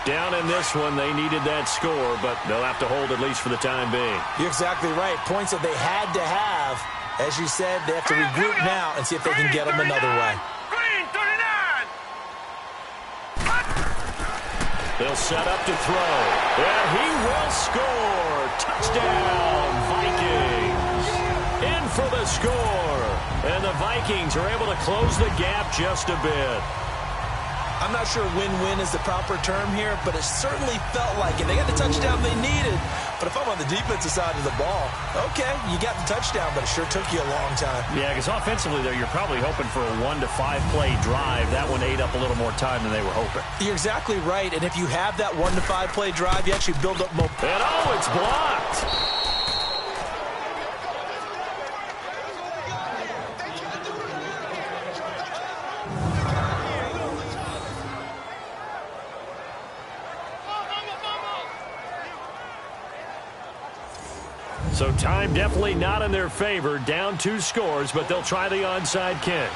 Down in this one, they needed that score, but they'll have to hold at least for the time being. You're exactly right. Points that they had to have. As you said, they have to regroup now and see if they can get them another way. Green 39. They'll set up to throw. And he will score. Touchdown, Vikings. In for the score. And the Vikings are able to close the gap just a bit. I'm not sure win-win is the proper term here, but it certainly felt like it. They got the touchdown they needed. But if I'm on the defensive side of the ball, okay, you got the touchdown, but it sure took you a long time. Yeah, because offensively, though, you're probably hoping for a 1 to 5 play drive. That one ate up a little more time than they were hoping. You're exactly right. And if you have that 1 to 5 play drive, you actually build up more. And oh, it's blocked. So time definitely not in their favor. Down 2 scores, but they'll try the onside kick.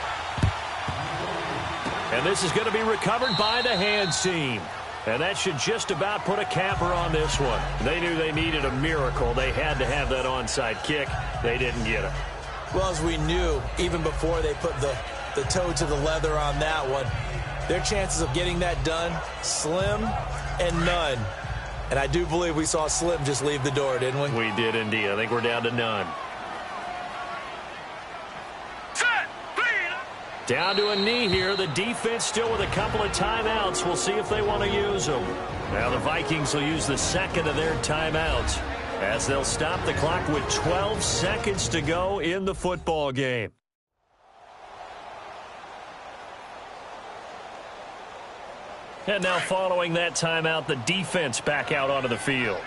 And this is going to be recovered by the hands team. And that should just about put a capper on this one. They knew they needed a miracle. They had to have that onside kick. They didn't get it. Well, as we knew, even before they put the toe to the leather on that one, their chances of getting that done, slim and none. And I do believe we saw Slim just leave the door, didn't we? We did indeed. I think we're down to none. Down to a knee here. The defense still with a couple of timeouts. We'll see if they want to use them. Now the Vikings will use the second of their timeouts as they'll stop the clock with 12 seconds to go in the football game. And now following that timeout, the defense back out onto the field.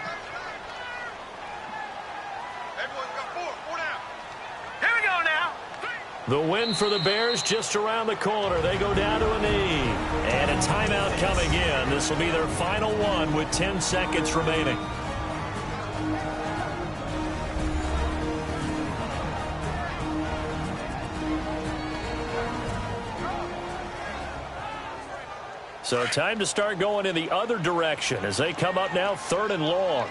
The win for the Bears just around the corner. They go down to a knee. And a timeout coming in. This will be their final one with 10 seconds remaining. So time to start going in the other direction as they come up now 3rd and long.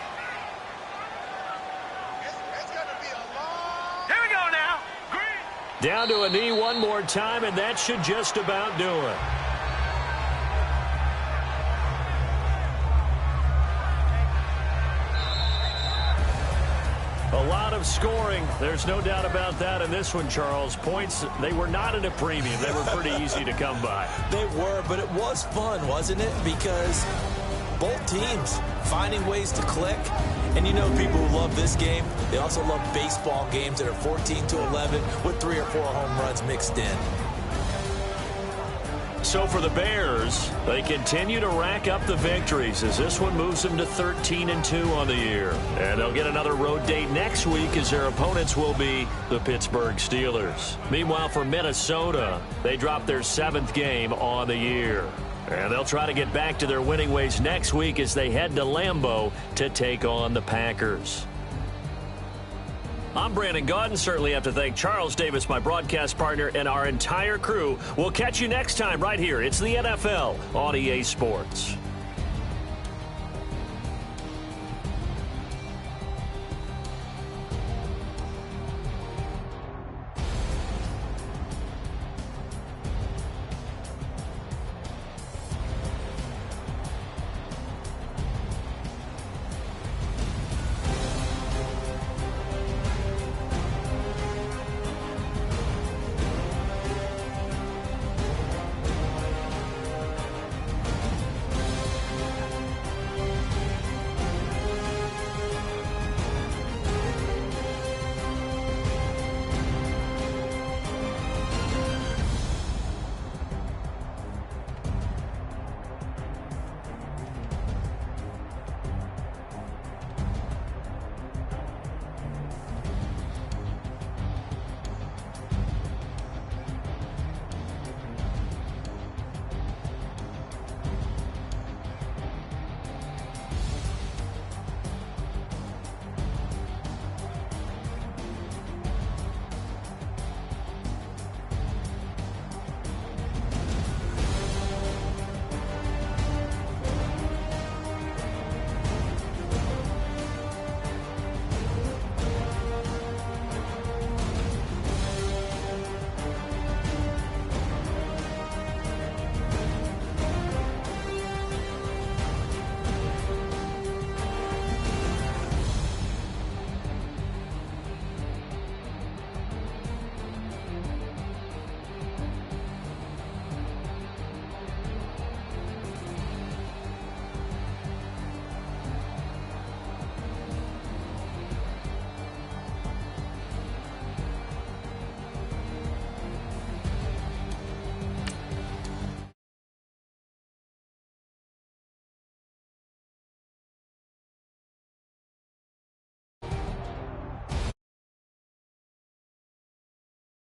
Down to a knee one more time, and that should just about do it. A lot of scoring. There's no doubt about that in this one, Charles. Points, they were not at a premium. They were pretty easy to come by. They were, but it was fun, wasn't it? Because both teams finding ways to click. And you know people who love this game, they also love baseball games that are 14-11 with 3 or 4 home runs mixed in. So for the Bears, they continue to rack up the victories as this one moves them to 13-2 on the year. And they'll get another road date next week as their opponents will be the Pittsburgh Steelers. Meanwhile, for Minnesota, they dropped their 7th game on the year. And they'll try to get back to their winning ways next week as they head to Lambeau to take on the Packers. I'm Brandon Gaudin. Certainly have to thank Charles Davis, my broadcast partner, and our entire crew. We'll catch you next time right here. It's the NFL on EA Sports.